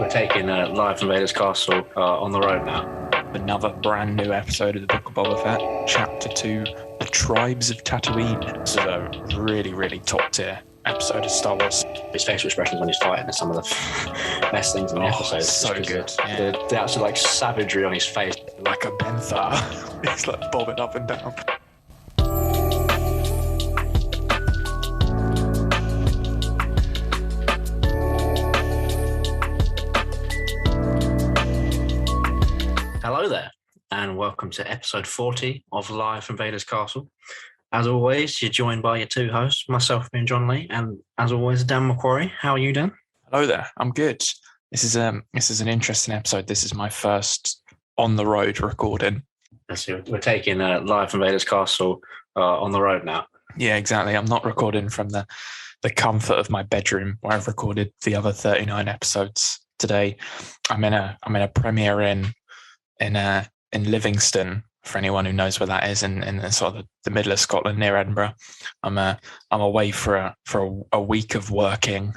we're taking live from Vaders Castle on the road now. Another brand new episode of the Book of Boba Fett, Chapter 2, The Tribes of Tatooine. This is a really, really top tier episode of Star Wars. His facial expressions when he's fighting are some of the best things in the episode. So good. The absolute savagery on his face. Like a bantha. He's bobbing up and down. Hello there, and welcome to episode 40 of Live from Vaders Castle. As always, you're joined by your two hosts, myself and John Lee, and as always, Dan McQuarrie. How are you, Dan? Hello there. I'm good. This is an interesting episode. This is my first on the road recording. So we're taking Live from Vaders Castle on the road now. Yeah, exactly. I'm not recording from the comfort of my bedroom where I've recorded the other 39 episodes today. I'm in a premiere in Livingston, for anyone who knows where that is, in sort of the middle of Scotland near Edinburgh. I'm away for a week of working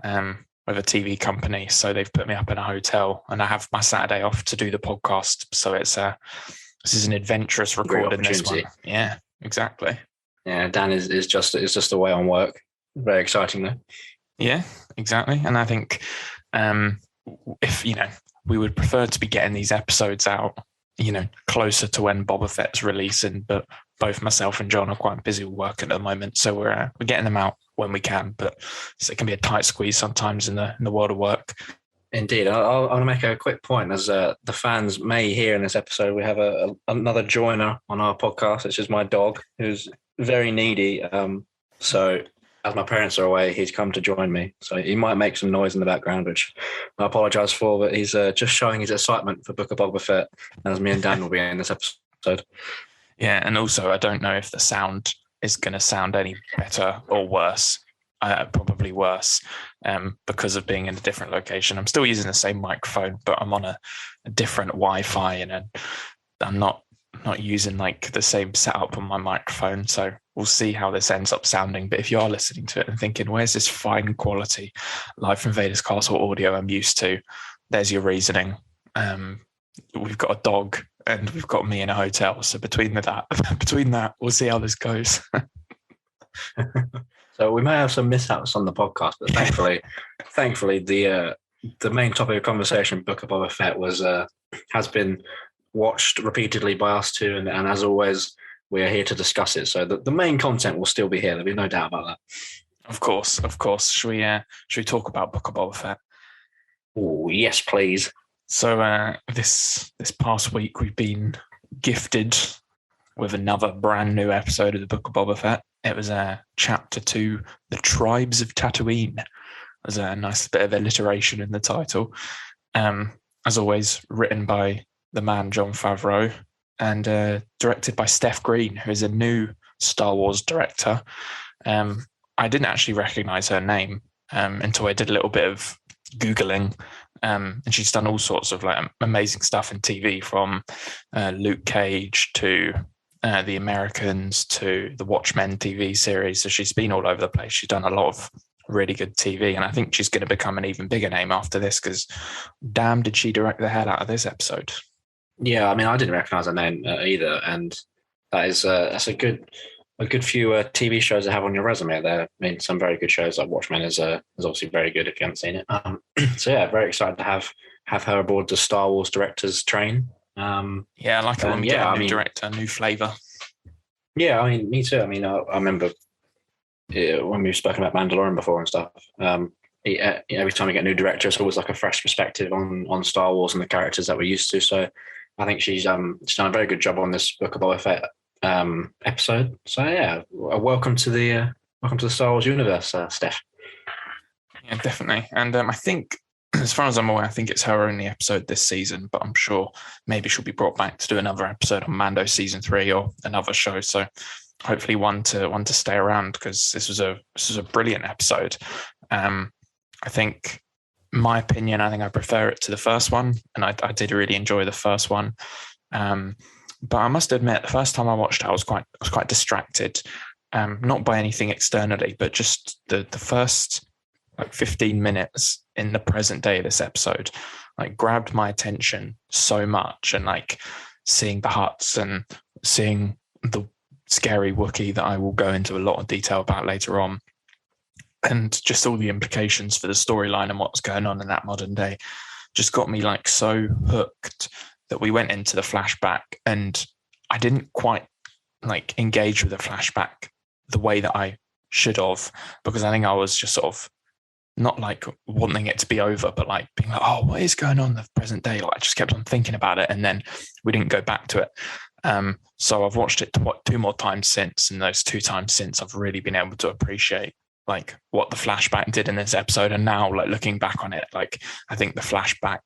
with a TV company, so they've put me up in a hotel, and I have my Saturday off to do the podcast. So this is an adventurous recording. This one, yeah, exactly. Yeah, Dan is just away on work. Very exciting though. Yeah, exactly. And I think if we would prefer to be getting these episodes out, closer to when Boba Fett's releasing, but both myself and John are quite busy with work at the moment, so we're getting them out when we can, but it can be a tight squeeze sometimes in the world of work. Indeed. I'll want to make a quick point. As the fans may hear in this episode, we have another joiner on our podcast, which is my dog, who's very needy. So as my parents are away, he's come to join me. So he might make some noise in the background, which I apologise for, but he's just showing his excitement for Book of Boba Fett, as me and Dan will be in this episode. Yeah, and also I don't know if the sound is going to sound any better or worse. Probably worse because of being in a different location. I'm still using the same microphone, but I'm on a different Wi-Fi, and I'm not using the same setup on my microphone. So we'll see how this ends up sounding. But if you are listening to it and thinking, where's this fine quality Live from Vaders Castle audio I'm used to? There's your reasoning. We've got a dog and we've got me in a hotel. So between that, we'll see how this goes. So we may have some mishaps on the podcast, but thankfully, the main topic of conversation, Book of Boba Fett, has been watched repeatedly by us two, and as always, we are here to discuss it. So the main content will still be here. There'll be no doubt about that. Of course. Should we talk about Book of Boba Fett? Oh, yes, please. So this past week, we've been gifted with another brand new episode of the Book of Boba Fett. It was Chapter 2, The Tribes of Tatooine. There's a nice bit of alliteration in the title. As always, written by the man Jon Favreau and directed by Steph Green, who is a new Star Wars director. I didn't actually recognize her name until I did a little bit of Googling. And she's done all sorts of amazing stuff in TV, from Luke Cage to The Americans to the Watchmen TV series. So she's been all over the place. She's done a lot of really good TV, and I think she's going to become an even bigger name after this, because damn, did she direct the hell out of this episode. Yeah, I mean, I didn't recognise her name either, and that's a good few TV shows to have on your resume there. I mean, some very good shows like Watchmen is obviously very good if you haven't seen it. So yeah, very excited to have her aboard the Star Wars directors train. Yeah, I like it when we get a new director, new flavour. Yeah, I mean, me too. I mean, I remember when we've spoken about Mandalorian before and stuff. Every time we get a new director, it's always a fresh perspective on Star Wars and the characters that we're used to. So I think she's done a very good job on this Book of Boba Fett episode. So yeah, welcome to the Star Wars universe, Steph. Yeah, definitely. And I think, as far as I'm aware, I think it's her only episode this season, but I'm sure maybe she'll be brought back to do another episode on Mando season 3 or another show. So hopefully one to stay around, because this was a brilliant episode. I think, my opinion, I think I prefer it to the first one, and I did really enjoy the first one. But I must admit, the first time I watched it, I was quite distracted, not by anything externally, but just the first like 15 minutes in the present day, this episode, like grabbed my attention so much. And like seeing the huts and seeing the scary Wookiee that I will go into a lot of detail about later on, and just all the implications for the storyline and what's going on in that modern day, just got me like so hooked that we went into the flashback, and I didn't quite like engage with the flashback the way that I should have, because I think I was just sort of not like wanting it to be over, but like being like, oh, what is going on in the present day? Like I just kept on thinking about it, and then we didn't go back to it. So I've watched it 2 more times since, and those 2 times since I've really been able to appreciate like what the flashback did in this episode. And now like looking back on it, like I think the flashback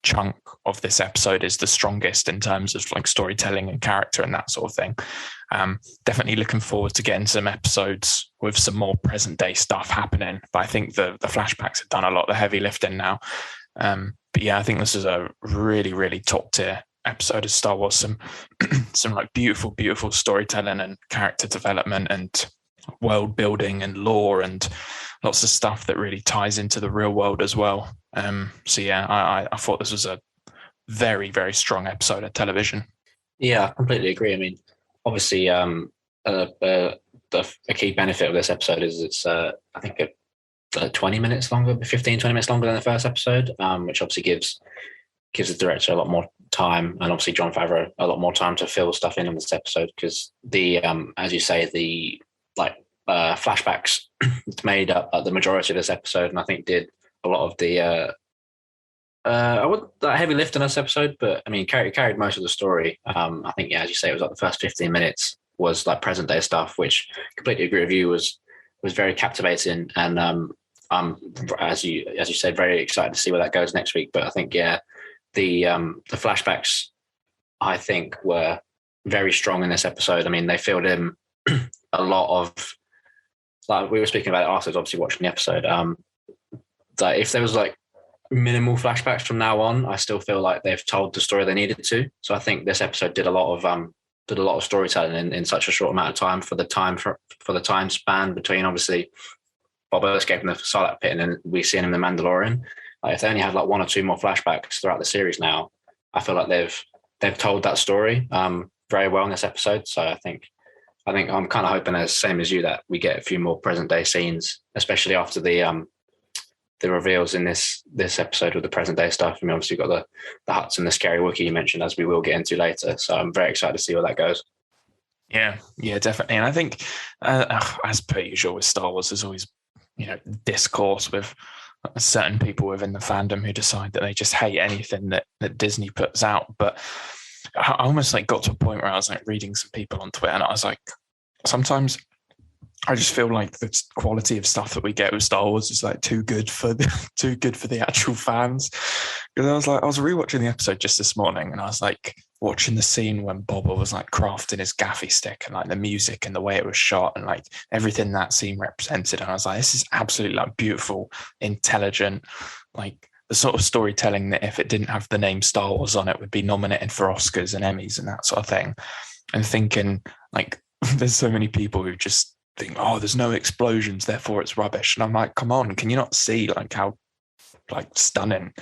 chunk of this episode is the strongest in terms of like storytelling and character and that sort of thing. Definitely looking forward to getting some episodes with some more present day stuff happening, but I think the flashbacks have done a lot of the heavy lifting now. But yeah, I think this is a really, really top tier episode of Star Wars. Some like beautiful storytelling and character development and world building and lore and lots of stuff that really ties into the real world as well. So yeah, I thought this was a very, very strong episode of television. Yeah, I completely agree. I mean, obviously, a key benefit of this episode is it's, I think, 20 minutes longer, 15, 20 minutes longer than the first episode, which obviously gives the director a lot more time, and obviously Jon Favreau a lot more time to fill stuff in this episode, because the, as you say, the flashbacks made up the majority of this episode, and I think did a lot of the heavy lift in this episode, but I mean carried most of the story. I think, yeah, as you say, it was like the first 15 minutes was like present day stuff, which I completely agree with you was very captivating, and as you said, very excited to see where that goes next week. But I think, yeah, the flashbacks I think were very strong in this episode. I mean, they filled in a lot of, like we were speaking about it afterwards, obviously watching the episode, that if there was like minimal flashbacks from now on, I still feel like they've told the story they needed to. So I think this episode did a lot of storytelling in such a short amount of time for the time span between obviously Boba escaping the Sarlacc pit and then we seeing him in The Mandalorian. Like if they only had like 1 or 2 more flashbacks throughout the series now, I feel like they've told that story very well in this episode. So I think I'm kind of hoping, as same as you, that we get a few more present day scenes, especially after the reveals in this episode with the present day stuff. I mean, obviously you've got the huts and the scary Wookiee you mentioned, as we will get into later. So I'm very excited to see where that goes. Yeah, definitely. And I think, as per usual with Star Wars, there's always, discourse with certain people within the fandom who decide that they just hate anything that Disney puts out. But I almost like got to a point where I was like reading some people on Twitter, and I was like, sometimes I just feel like the quality of stuff that we get with Star Wars is like too good for the actual fans. Because I was rewatching the episode just this morning, and I was like watching the scene when Boba was like crafting his gaffy stick, and like the music and the way it was shot and like everything that scene represented. And I was like, this is absolutely like beautiful, intelligent, like the sort of storytelling that if it didn't have the name Star Wars on it would be nominated for Oscars and Emmys and that sort of thing. And thinking like there's so many people who just think, oh, there's no explosions, therefore it's rubbish. And I'm like, come on, can you not see like how like stunning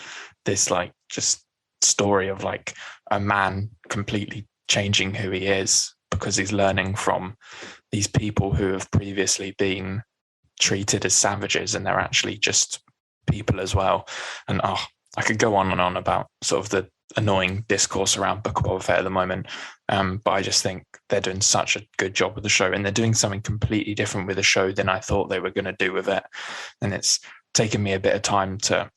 this like just story of like a man completely changing who he is because he's learning from these people who have previously been treated as savages, and they're actually just people as well. And I could go on and on about sort of the annoying discourse around Book of Boba Fett at the moment, but I just think they're doing such a good job with the show, and they're doing something completely different with the show than I thought they were going to do with it. And it's taken me a bit of time to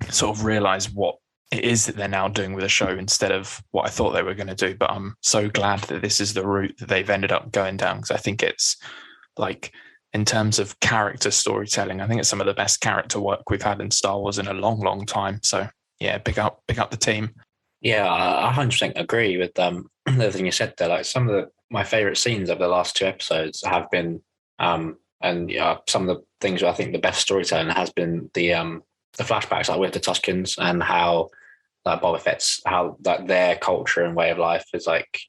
sort of realize what it is that they're now doing with the show instead of what I thought they were going to do. But I'm so glad that this is the route that they've ended up going down, because I think it's like, in terms of character storytelling, I think it's some of the best character work we've had in Star Wars in a long, long time. So yeah, big up the team. Yeah, I 100% agree with everything you said there. Like some of my favorite scenes of the last 2 episodes have been, and some of the things where I think the best storytelling has been the flashbacks, like with the Tuskens, and how like Boba Fett's, how like their culture and way of life is like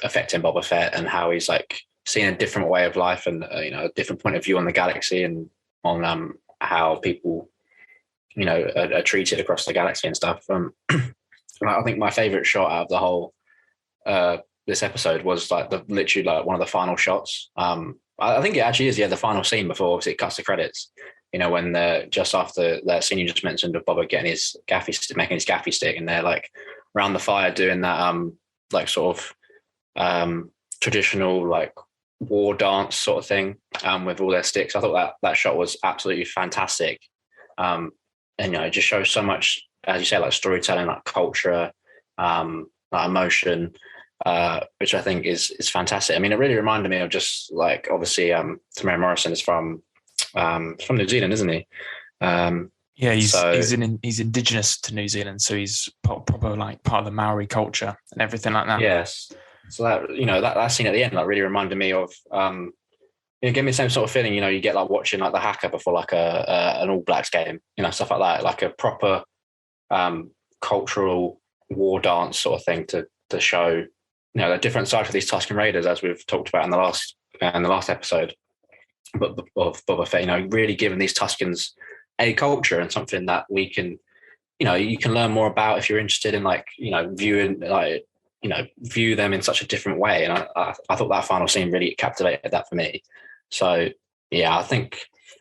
affecting Boba Fett, and how he's like seeing a different way of life and a different point of view on the galaxy and on how people, are treated across the galaxy and stuff. I think my favorite shot out of the whole this episode was like literally like one of the final shots. I think it actually is the final scene before it cuts the credits. When they're just after that scene you just mentioned of Boba getting his making his gaffy stick, and they're like around the fire doing that like sort of traditional like war dance sort of thing with all their sticks. I thought that shot was absolutely fantastic, and it just shows so much, as you say, like storytelling, like culture, like emotion, which I think is fantastic. I mean, it really reminded me of just like, obviously, Tamara Morrison is from New Zealand, isn't he? Yeah, he's indigenous to New Zealand, so he's proper like part of the Maori culture and everything like that. Yes. So that that scene at the end like really reminded me of it gave me the same sort of feeling. You get like watching like the Haka before like an All Blacks game, stuff like that, like a proper cultural war dance sort of thing to show a different side for these Tusken Raiders, as we've talked about in the last episode, but of Boba Fett. Really giving these Tuskens a culture and something that we can, you can learn more about if you're interested in like viewing like view them in such a different way. And I thought that final scene really captivated that for me. So yeah,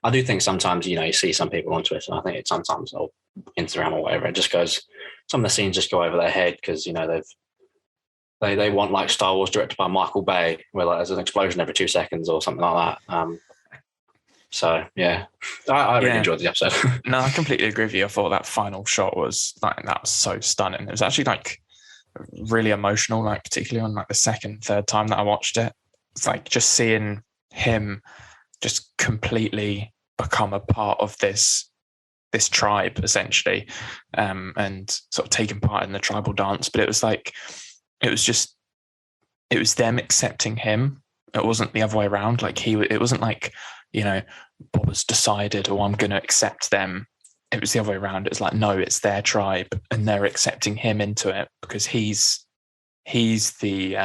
I do think sometimes you see some people on Twitter, and I think it's sometimes or Instagram or whatever, it just goes, some of the scenes just go over their head because they want like Star Wars directed by Michael Bay, where like there's an explosion every 2 seconds or something like that. So yeah, I really enjoyed the episode. No, I completely agree with you. I thought that final shot was so stunning. It was actually like really emotional, like particularly on like the second, third time that I watched it. It's like just seeing him just completely become a part of this tribe essentially, and sort of taking part in the tribal dance. But it was them accepting him. It wasn't the other way around. Like it wasn't like, Boba's decided, oh, I'm going to accept them. It was the other way around. It's like, no, it's their tribe and they're accepting him into it because he's the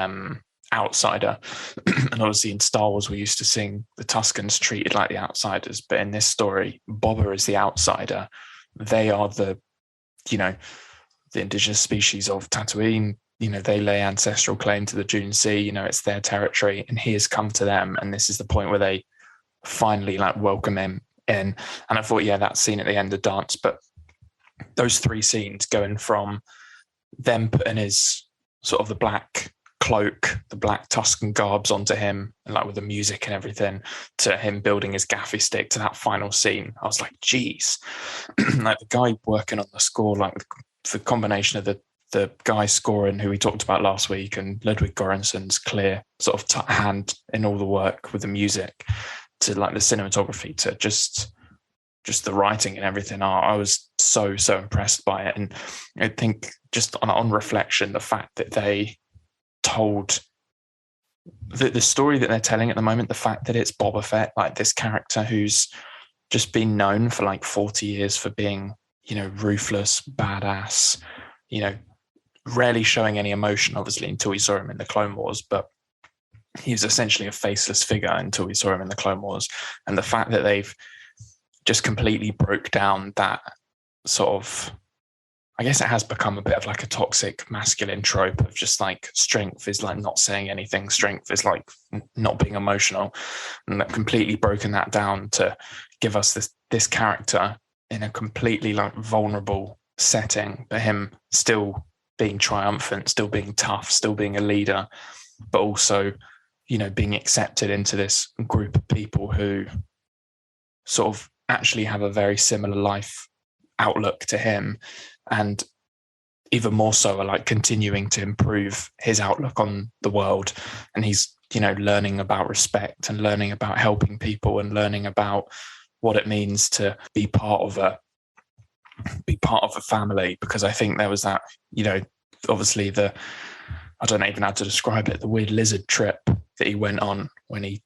outsider. And obviously in Star Wars, we used to sing the Tuskens treated like the outsiders. But in this story, Boba is the outsider. They are the indigenous species of Tatooine. They lay ancestral claim to the Dune Sea. It's their territory, and he has come to them. And this is the point where they finally like welcome him in. And I thought, that scene at the end, the dance, but those three scenes going from them putting his sort of the black cloak, the black Tusken garbs onto him, and like with the music and everything, to him building his gaffy stick, to that final scene, I was like, geez. Like the guy working on the score, like the combination of the guy scoring who we talked about last week and Ludwig Göransson's clear sort of hand in all the work with the music, to like the cinematography, to just the writing and everything. I was so impressed by it. And I think just on reflection, the fact that they told the story that they're telling at the moment, the fact that it's Boba Fett, like this character who's just been known for like 40 years for being, ruthless, badass, rarely showing any emotion, obviously, until we saw him in the Clone Wars, but he was essentially a faceless figure until we saw him in the Clone Wars. And the fact that they've just completely broke down that sort of, I guess it has become a bit of like a toxic masculine trope of just like strength is like not saying anything, strength is like not being emotional, and that completely broken that down to give us this character in a completely like vulnerable setting, but him still being triumphant, still being tough, still being a leader, but also being accepted into this group of people who sort of actually have a very similar life outlook to him, and even more so are like continuing to improve his outlook on the world. And he's, learning about respect and learning about helping people and learning about what it means to be part of a family. Because I think there was that, obviously I don't even know how to describe it, the weird lizard trip that he went on when he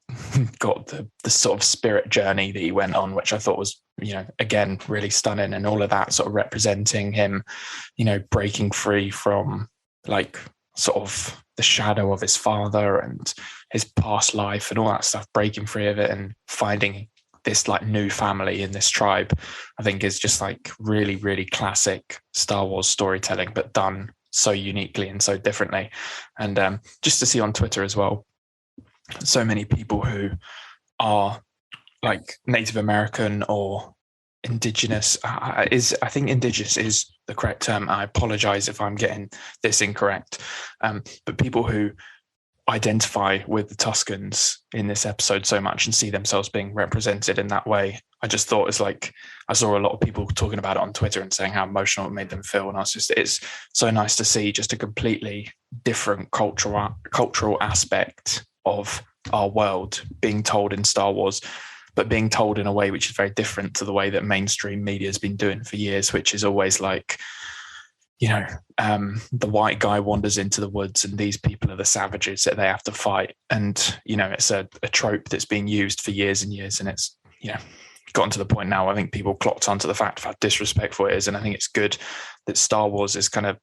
got the sort of spirit journey that he went on, which I thought was, again, really stunning. And all of that sort of representing him, breaking free from like sort of the shadow of his father and his past life and all that stuff, breaking free of it and finding this like new family in this tribe, I think is just like really, really classic Star Wars storytelling, but done so uniquely and so differently. And just to see on Twitter as well, so many people who are like Native American or indigenous I think indigenous is the correct term. I apologize if I'm getting this incorrect. But people who identify with the Tuskens in this episode so much and see themselves being represented in that way, I just thought it's like, I saw a lot of people talking about it on Twitter and saying how emotional it made them feel. And it's so nice to see just a completely different cultural aspect of our world being told in Star Wars, but being told in a way which is very different to the way that mainstream media has been doing for years, which is always like, you know, the white guy wanders into the woods and these people are the savages that they have to fight. And, you know, it's a trope that's been used for years and years. And it's, you know, gotten to the point now, I think people clocked onto the fact of how disrespectful it is. And I think it's good that Star Wars is kind of,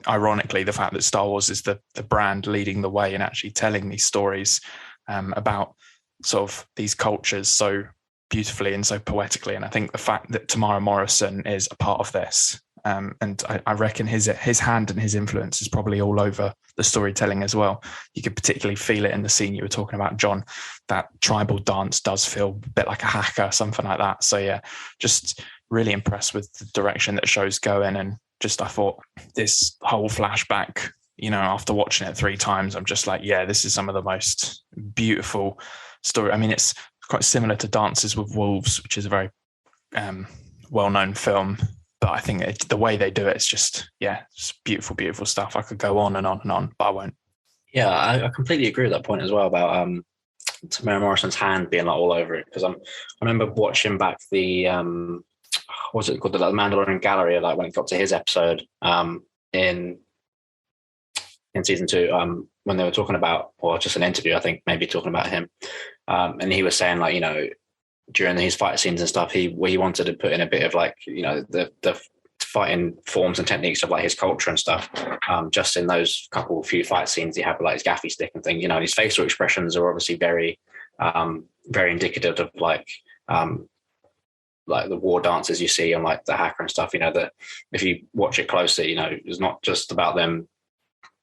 ironically, the fact that Star Wars is the brand leading the way and actually telling these stories about sort of these cultures so beautifully and so poetically. And I think the fact that Tamara Morrison is a part of this, and I reckon his hand and his influence is probably all over the storytelling as well. You could particularly feel it in the scene you were talking about, John. That tribal dance does feel a bit like a haka, something like that. So yeah, just really impressed with the direction that show's going. And just, I thought this whole flashback, you know, after watching it 3 times, I'm just like, yeah, this is some of the most beautiful story. I mean, it's quite similar to Dances with Wolves, which is a very well-known film, but I think the way they do it is just, yeah, it's beautiful, beautiful stuff. I could go on and on and on, but I won't. Yeah, I completely agree with that point as well about Tamara Morrison's hand being like all over it, because I remember watching back the what was it called, the Mandalorian Gallery, like when it got to his episode in season 2, when they were talking about, or just an interview, I think maybe talking about him, and he was saying, like, you know, during his fight scenes and stuff, he wanted to put in a bit of, like, you know, the fighting forms and techniques of like his culture and stuff. Just in those few fight scenes, he had like his gaffy stick and things, you know, and his facial expressions are obviously very, very indicative of like the war dances you see on like the Hacker and stuff. You know, that if you watch it closely, you know, it's not just about them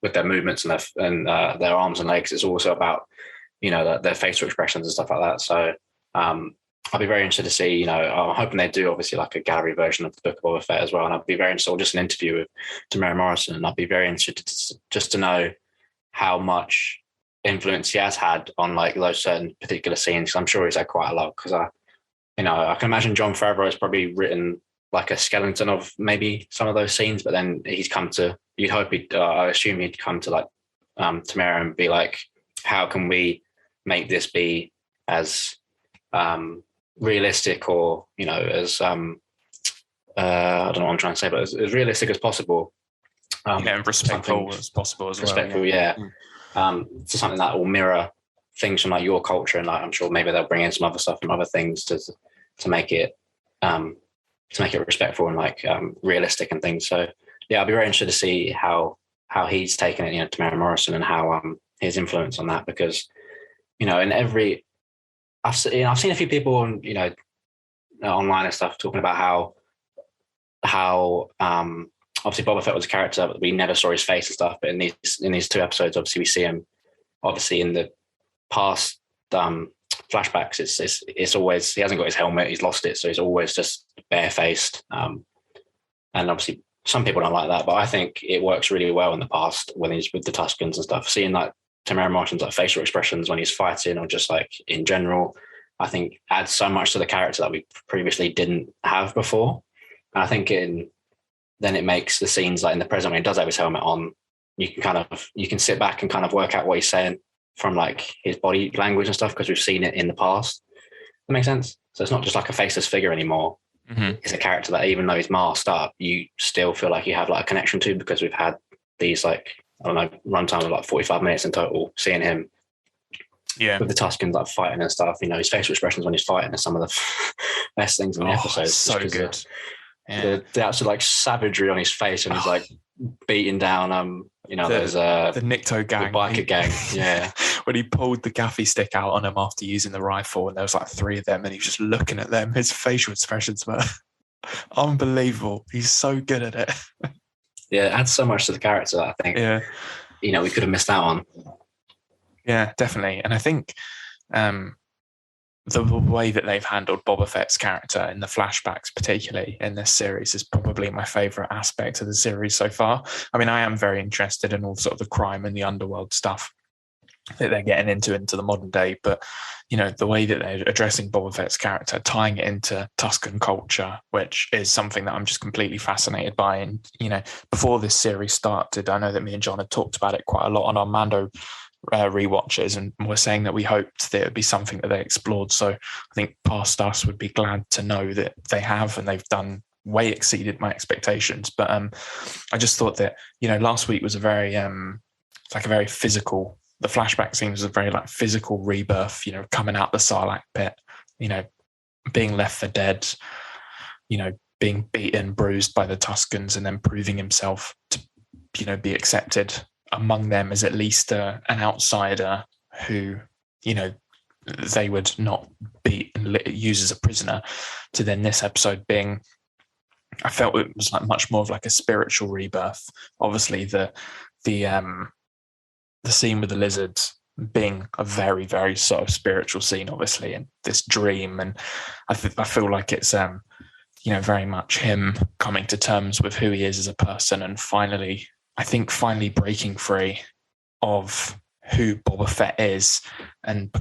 with their movements and their arms and legs. It's also about, you know, their facial expressions and stuff like that. So I'll be very interested to see, you know, I'm hoping they do obviously like a gallery version of the Book of Boba Fett as well. And I'd be very interested, or just an interview with Tamara Morrison, and I'd be very interested just to know how much influence he has had on like those certain particular scenes. I'm sure he's had quite a lot, because I can imagine Jon Favreau has probably written like a skeleton of maybe some of those scenes, but then he's come to, I assume he'd come to like Tamara and be like, how can we make this be as realistic, or, you know, as I don't know what I'm trying to say, but as realistic as possible. And respectful as possible as well. Respectful, yeah. To something that will mirror things from like your culture, and like I'm sure maybe they'll bring in some other stuff from other things to make it respectful and like realistic and things. So yeah, I'll be very interested to see how he's taken it, you know, Tamara Morrison, and how his influence on that, because, you know, I've seen a few people on, you know, online and stuff talking about how obviously Boba Fett was a character, but we never saw his face and stuff. But in these 2 episodes, obviously we see him. Obviously in the past flashbacks, it's always, he hasn't got his helmet, he's lost it, so he's always just barefaced. And obviously some people don't like that, but I think it works really well in the past when he's with the Tuskens and stuff. Seeing like Tamara Morrison's like facial expressions when he's fighting, or just like in general, I think adds so much to the character that we previously didn't have before. And I think then it makes the scenes like in the present when he does have his helmet on, you can sit back and kind of work out what he's saying from like his body language and stuff, because we've seen it in the past. That makes sense. So it's not just like a faceless figure anymore. Mm-hmm. It's a character that even though he's masked up, you still feel like you have like a connection to, because we've had these like, I don't know, runtime of like 45 minutes in total, seeing him with the Tuskens like fighting and stuff. You know, his facial expressions when he's fighting are some of the best things in the episode. So good. The absolute like savagery on his face, and he's like beating down, you know, there's the Nikto gang, the biker gang. Yeah. when he pulled the gaffy stick out on him after using the rifle, and there was like 3 of them, and he was just looking at them. His facial expressions were unbelievable. He's so good at it. Yeah, it adds so much to the character that I think, we could have missed out on. Yeah, definitely. And I think the way that they've handled Boba Fett's character in the flashbacks, particularly in this series, is probably my favourite aspect of the series so far. I mean, I am very interested in all sort of the crime and the underworld stuff that they're getting into the modern day, but the way that they're addressing Boba Fett's character, tying it into Tusken culture, which is something that I'm just completely fascinated by. And before this series started, I know that me and John had talked about it quite a lot on our Mando rewatches, and we're saying that we hoped that it would be something that they explored. So I think past us would be glad to know that they have, and they've done way exceeded my expectations. But I just thought that last week was a very like a very physical. The flashback scene was a very like physical rebirth. Coming out the Sarlacc pit, being left for dead, being beaten, bruised by the Tuskens, and then proving himself to be accepted among them as at least an outsider who, they would not beat and use as a prisoner, to then this episode being, I felt it was like much more of like a spiritual rebirth. Obviously the scene with the lizards being a very, very sort of spiritual scene, obviously, and this dream. And I feel like it's, very much him coming to terms with who he is as a person, and finally breaking free of who Boba Fett is, and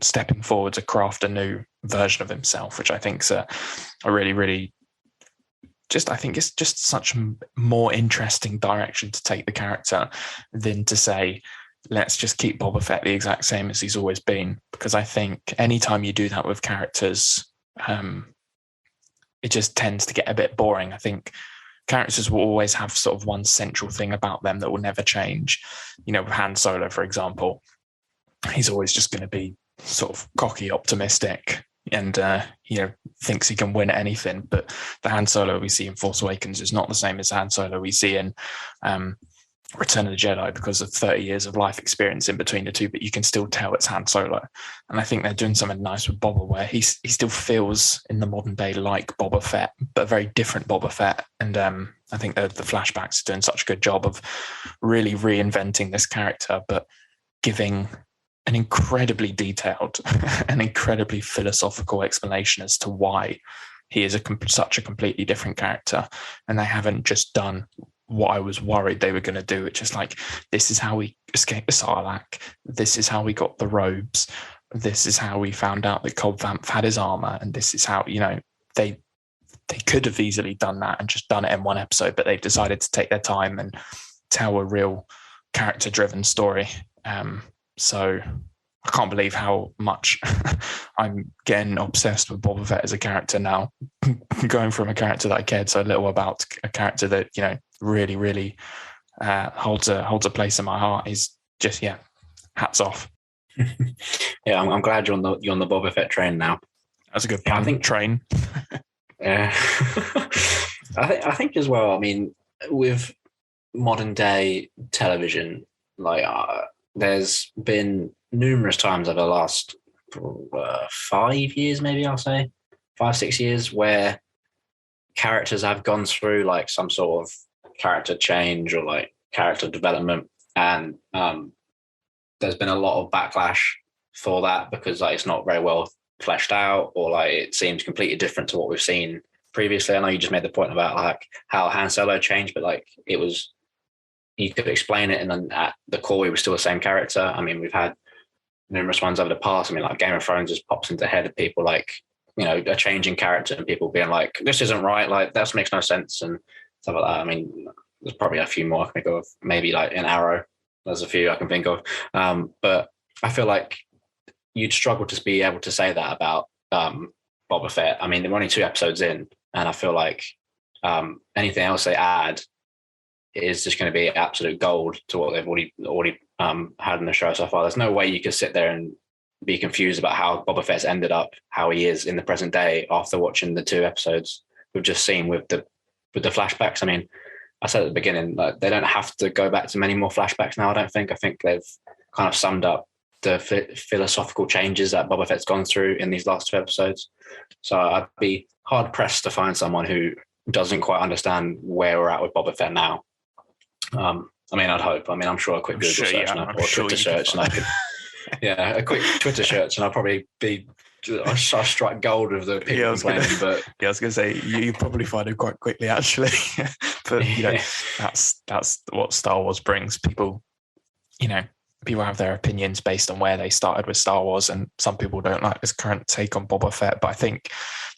stepping forward to craft a new version of himself, which I think is a really, really I think it's just such a more interesting direction to take the character than to say, let's just keep Boba Fett the exact same as he's always been. Because I think anytime you do that with characters, it just tends to get a bit boring. I think characters will always have sort of one central thing about them that will never change. With Han Solo, for example, he's always just going to be sort of cocky, optimistic, and thinks he can win at anything. But the Han Solo we see in Force Awakens is not the same as Han Solo we see in Return of the Jedi, because of 30 years of life experience in between the two, but you can still tell it's Han Solo. And I think they're doing something nice with Boba, where he still feels in the modern day like Boba Fett, but a very different Boba Fett. And I think the flashbacks are doing such a good job of really reinventing this character, but giving an incredibly detailed and incredibly philosophical explanation as to why he is such a completely different character. And they haven't just done what I was worried they were going to do. It's just like, this is how we escaped the Sarlacc. This is how we got the robes. This is how we found out that Cobb Vanth had his armor. And this is how, they could have easily done that and just done it in one episode, but they've decided to take their time and tell a real character-driven story. So I can't believe how much I'm getting obsessed with Boba Fett as a character now, going from a character that I cared so little about to a character that, really, really holds a place in my heart. Is just, hats off. Yeah, I'm glad you're on the Boba Fett train now. That's a good pun. I think train. Yeah. I think as well, I mean, with modern day television, like there's been numerous times over the last 5 years, maybe I'll say 5-6 years, where characters have gone through like some sort of character change or like character development, and there's been a lot of backlash for that, because like it's not very well fleshed out, or like it seems completely different to what we've seen previously. I know you just made the point about like how Han Solo changed, but like it was, you could explain it, and then at the core he was still the same character. I mean, we've had numerous ones over the past. I mean, like Game of Thrones just pops into the head of people, like, a change in character and people being like, this isn't right, like that makes no sense and stuff like that. I mean, there's probably a few more I can think of, maybe like in Arrow, there's a few I can think of. But I feel like you'd struggle to be able to say that about Boba Fett. I mean, they're only 2 episodes in, and I feel like anything else they add is just going to be absolute gold to what they've already had in the show so far. There's no way you could sit there and be confused about how Boba Fett's ended up how he is in the present day after watching the 2 episodes we've just seen with the flashbacks. I mean, I said at the beginning, like, they don't have to go back to many more flashbacks now. I don't think. I think they've kind of summed up the philosophical changes that Boba Fett's gone through in these last 2 episodes. So I'd be hard pressed to find someone who doesn't quite understand where we're at with Boba Fett now. I mean, I'd hope. I mean, I'm sure a quick Google search or Twitter search, and I could, a quick Twitter search, and I'll probably be. I strike gold with the people complaining, but I was going to say you probably find it quite quickly, actually. But that's what Star Wars brings. People have their opinions based on where they started with Star Wars, and some people don't like this current take on Boba Fett. But I think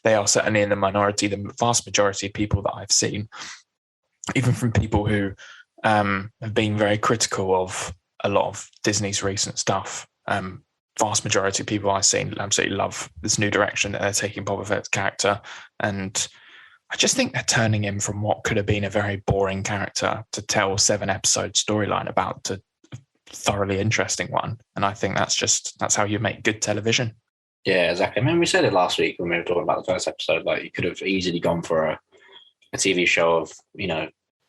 they are certainly in the minority. The vast majority of people that I've seen, even from people who have been very critical of a lot of Disney's recent stuff. Vast majority of people I've seen absolutely love this new direction that they're taking Boba Fett's character. And I just think they're turning him from what could have been a very boring character to tell a 7-episode storyline about to a thoroughly interesting one. And I think that's how you make good television. Yeah, exactly. I mean, we said it last week when we were talking about the first episode, like you could have easily gone for a TV show of,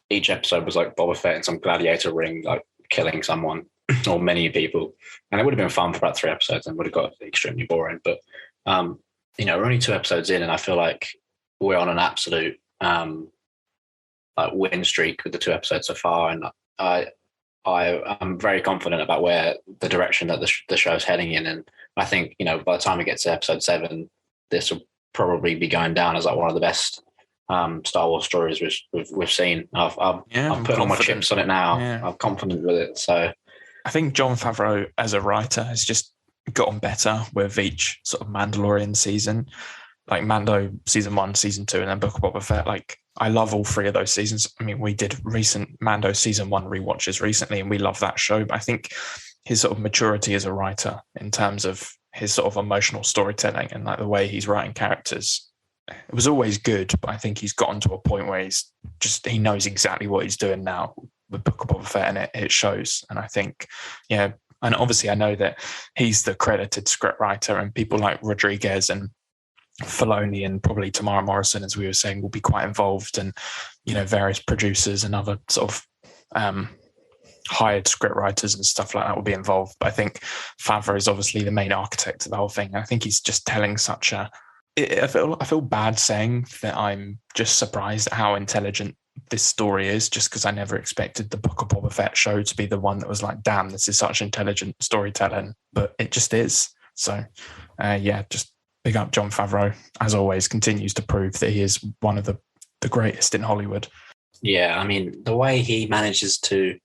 each episode was like Boba Fett in some gladiator ring, like killing someone or many people. And it would have been fun for about 3 episodes and would have got extremely boring. But, we're only 2 episodes in, and I feel like we're on an absolute win streak with the 2 episodes so far. And I'm very confident about where the direction that the show's heading in. And I think, by the time we get to episode 7, this will probably be going down as like one of the best Star Wars stories we've seen. I've put all my chips on it now. Yeah. I'm confident with it. So I think Jon Favreau as a writer has just gotten better with each sort of Mandalorian season, like Mando season 1, season 2, and then Book of Boba Fett. Like I love all 3 of those seasons. I mean, we did recent Mando season 1 rewatches recently, and we love that show. But I think his sort of maturity as a writer in terms of his sort of emotional storytelling and like the way he's writing characters, it was always good. But I think he's gotten to a point where he knows exactly what he's doing now with Book of Boba Fett, and it shows. And I think, and obviously I know that he's the credited script writer, and people like Rodriguez and Filoni and probably Tamara Morrison, as we were saying, will be quite involved, and various producers and other sort of hired script writers and stuff like that will be involved. But I think Favreau is obviously the main architect of the whole thing. I think he's just telling I feel bad saying that I'm just surprised at how intelligent this story is, just because I never expected the Book of Boba Fett show to be the one that was like, damn, this is such intelligent storytelling, but it just is. So just big up Jon Favreau, as always, continues to prove that he is one of the greatest in Hollywood. Yeah, I mean, the way he manages to,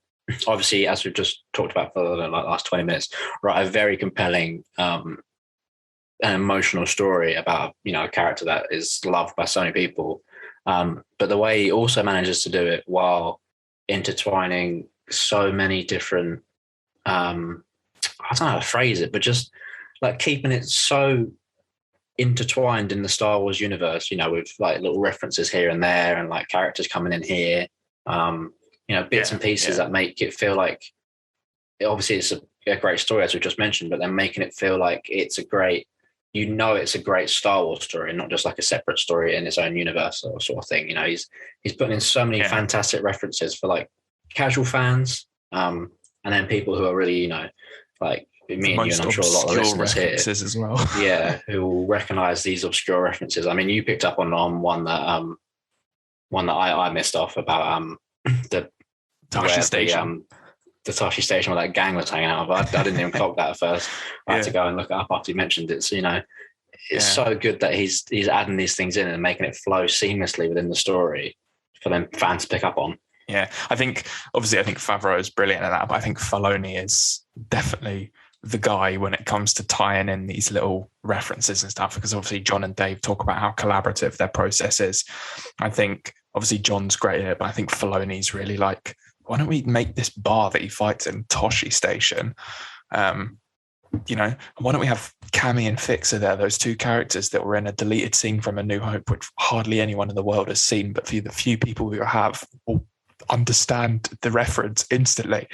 obviously, as we've just talked about for the last 20 minutes, write a very compelling an emotional story about a character that is loved by so many people, but the way he also manages to do it while intertwining so many different I don't know how to phrase it, but just like keeping it so intertwined in the Star Wars universe, with like little references here and there, and like characters coming in here, bits and pieces that make it feel like, obviously it's a great story, as we just mentioned, but then making it feel like it's a great Star Wars story, and not just like a separate story in its own universe or sort of thing. He's putting in so many fantastic references for like casual fans, and then people who are really, like me and you, and I'm sure a lot of listeners here as well. Who will recognize these obscure references. I mean, you picked up on one that I missed off about the Tashi Station. The Tashi Station where that gang was hanging out. I didn't even clock that at first. I had to go and look it up after you mentioned it. So, it's so good that he's adding these things in and making it flow seamlessly within the story for them fans to pick up on. Yeah, I think Favreau is brilliant at that, but I think Filoni is definitely the guy when it comes to tying in these little references and stuff, because obviously John and Dave talk about how collaborative their process is. I think obviously John's great at it, but I think Filoni's really like, why don't we make this bar that he fights in Tashi Station? Why don't we have Cammy and Fixer there, those 2 characters that were in a deleted scene from A New Hope, which hardly anyone in the world has seen, but for the few people who have will understand the reference instantly.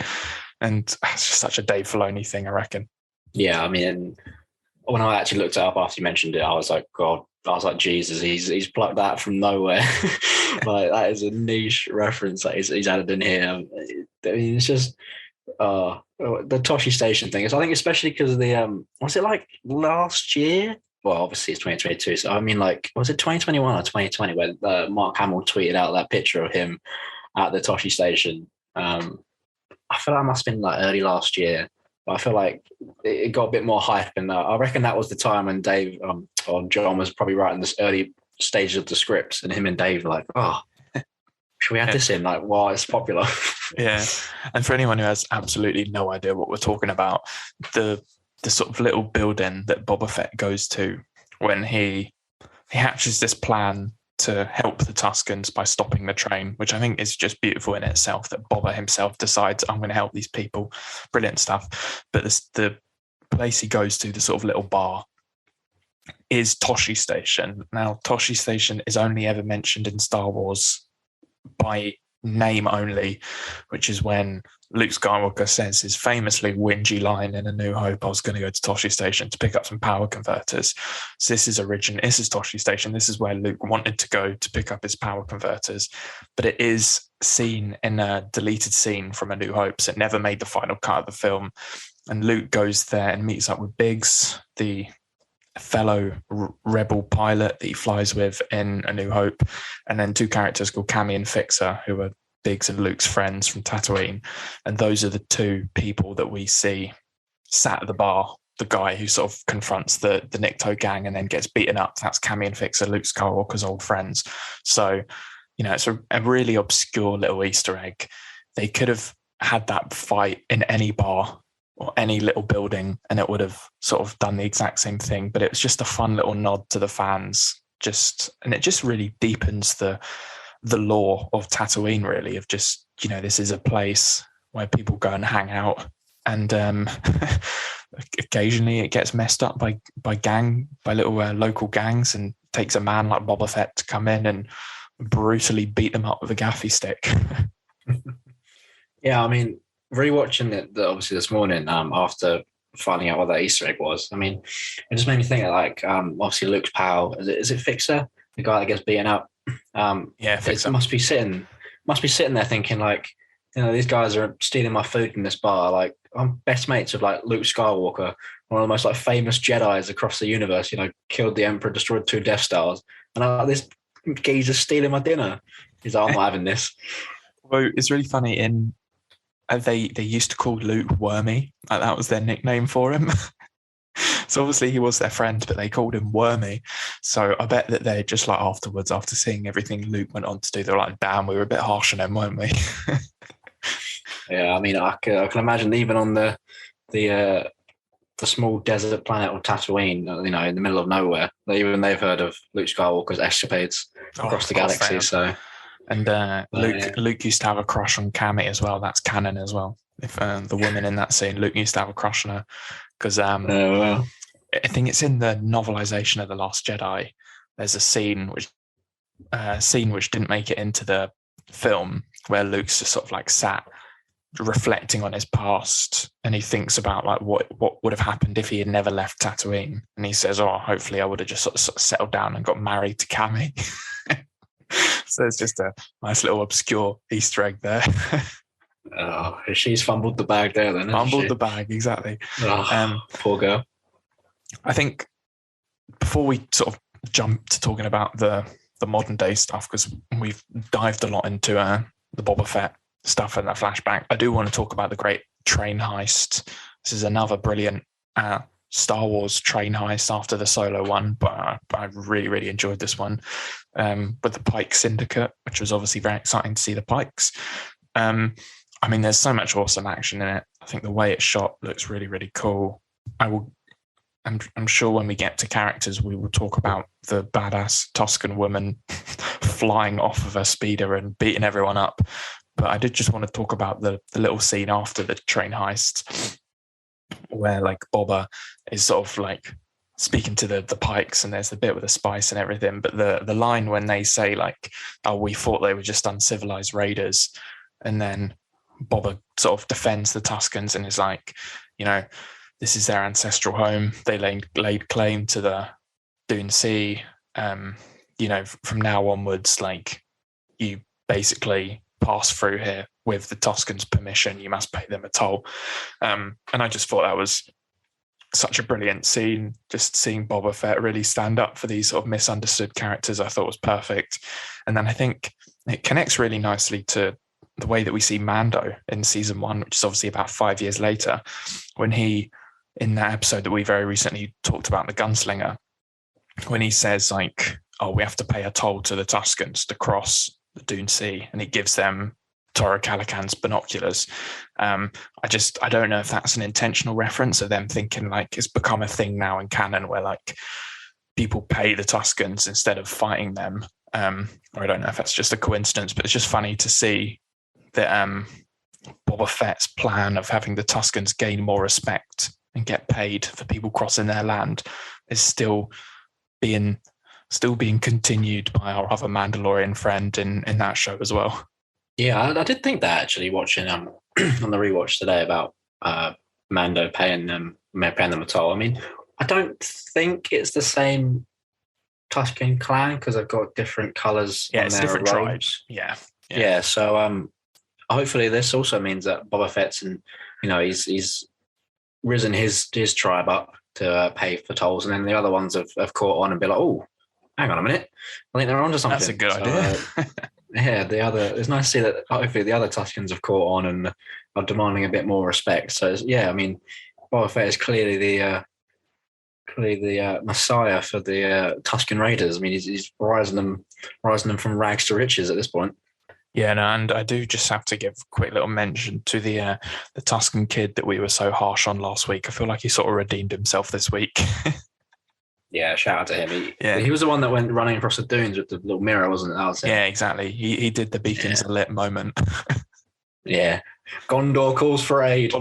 And it's just such a Dave Filoni thing, I reckon. Yeah, I mean, when I actually looked it up after you mentioned it, I was like, God, Jesus, he's plucked that from nowhere. Like, that is a niche reference that he's added in here. I mean, it's just, the Toshi Station thing is, I think, especially because of the was it like last year? Well, obviously it's 2022. So I mean, like, was it 2021 or 2020 when Mark Hamill tweeted out that picture of him at the Toshi Station? I feel like it must have been like early last year. But I feel like it got a bit more hype, and I reckon that was the time when Dave or John was probably writing this early stages of the scripts, and him and Dave were like, "Oh, should we add this in?" Like, wow, it's popular. Yeah, and for anyone who has absolutely no idea what we're talking about, the sort of little building that Boba Fett goes to when he hatches this plan to help the Tuskens by stopping the train, which I think is just beautiful in itself, that Boba himself decides, I'm going to help these people. Brilliant stuff. But the place he goes to, the sort of little bar, is Toshi Station. Now, Toshi Station is only ever mentioned in Star Wars by name only, which is when Luke Skywalker says his famously whingy line in A New Hope, I was going to go to Toshi Station to pick up some power converters. So this is Toshi Station. This is where Luke wanted to go to pick up his power converters, but it is seen in a deleted scene from A New Hope, so it never made the final cut of the film. And Luke goes there and meets up with Biggs, the fellow rebel pilot that he flies with in A New Hope, and then two characters called Cammy and Fixer, who are Biggs and Luke's friends from Tatooine. And those are the two people that we see sat at the bar. The guy who sort of confronts the Nikto gang and then gets beaten up, that's Cammy and Fixer, Luke Skywalker's old friends. So, it's a really obscure little Easter egg. They could have had that fight in any bar or any little building, and it would have sort of done the exact same thing. But it was just a fun little nod to the fans, and it just really deepens the lore of Tatooine, really, of just, this is a place where people go and hang out, and occasionally it gets messed up by little local gangs, and takes a man like Boba Fett to come in and brutally beat them up with a gaffy stick. Yeah, I mean, rewatching it obviously this morning after finding out what that Easter egg was, I mean, it just made me think of like obviously Luke's pal, is it Fixer, the guy that gets beaten up? Fixer must be sitting there thinking like, these guys are stealing my food in this bar. Like, I'm best mates with like Luke Skywalker, one of the most like famous Jedis across the universe. Killed the Emperor, destroyed 2 Death Stars, and this geezer's stealing my dinner. He's like, I'm not having this. Well, it's really funny in. They used to call Luke Wormy. Like, that was their nickname for him. So obviously he was their friend, but they called him Wormy. So I bet that they just like afterwards, after seeing everything Luke went on to do, they're like, damn, we were a bit harsh on him, weren't we? Yeah, I mean, I can imagine even on the small desert planet of Tatooine, in the middle of nowhere, even they've heard of Luke Skywalker's escapades across the galaxy. So. And Luke used to have a crush on Cammy as well. That's canon as well. If the woman in that scene, Luke used to have a crush on her because I think it's in the novelization of The Last Jedi. There's a scene which didn't make it into the film, where Luke's just sort of like sat reflecting on his past, and he thinks about like what would have happened if he had never left Tatooine. And he says, "Oh, hopefully I would have just sort of settled down and got married to Cammy." So it's just a nice little obscure Easter egg there. Oh, she's fumbled the bag there then. Fumbled the bag, exactly. Oh, poor girl. I think before we sort of jump to talking about the modern day stuff, because we've dived a lot into the Boba Fett stuff and that flashback, I do want to talk about the great train heist. This is another brilliant Star Wars train heist after the Solo one, but I really, really enjoyed this one with the Pike Syndicate, which was obviously very exciting to see the Pikes. I mean, there's so much awesome action in it. I think the way it's shot looks really, really cool. I'm sure when we get to characters, we will talk about the badass Tusken woman flying off of her speeder and beating everyone up. But I did just want to talk about the little scene after the train heist, where like Boba is sort of like speaking to the Pikes, and there's the bit with the spice and everything. But the line when they say like, "Oh, we thought they were just uncivilized raiders," and then Boba sort of defends the Tuskens and is like, this is their ancestral home. They laid claim to the Dune Sea. From now onwards, like, you basically pass through here with the Tuskens' permission, you must pay them a toll. And I just thought that was such a brilliant scene. Just seeing Boba Fett really stand up for these sort of misunderstood characters, I thought was perfect. And then I think it connects really nicely to the way that we see Mando in season 1, which is obviously about 5 years later, when he, in that episode that we very recently talked about, the gunslinger, when he says like, oh, we have to pay a toll to the Tuskens to cross the Dune Sea, and he gives them Toro Calican's binoculars. I don't know if that's an intentional reference of them thinking like it's become a thing now in canon where like people pay the Tuskens instead of fighting them. Or I don't know if that's just a coincidence, but it's just funny to see that Boba Fett's plan of having the Tuskens gain more respect and get paid for people crossing their land is still being continued by our other Mandalorian friend in that show as well. Yeah, I did think that actually watching on the rewatch today about Mando paying them a toll. I mean, I don't think it's the same Tusken clan because they've got different colours. Yeah, on it's their different robes. tribes. Yeah. Yeah. So hopefully this also means that Boba Fett's and he's risen his tribe up to pay for tolls, and then the other ones have caught on and be like, oh, hang on a minute, I think they're onto something. That's a good idea. Yeah, it's nice to see that hopefully the other Tuskens have caught on and are demanding a bit more respect. So I mean, Boba Fett is clearly the messiah for the Tusken Raiders. I mean, he's rising them from rags to riches at this point. Yeah, no, and I do just have to give a quick little mention to the Tusken kid that we were so harsh on last week. I feel like he sort of redeemed himself this week. Yeah, shout out to him. He was the one that went running across the dunes with the little mirror, wasn't it? That was it. Yeah, exactly. He did the beacons lit moment. Yeah. Gondor calls for aid.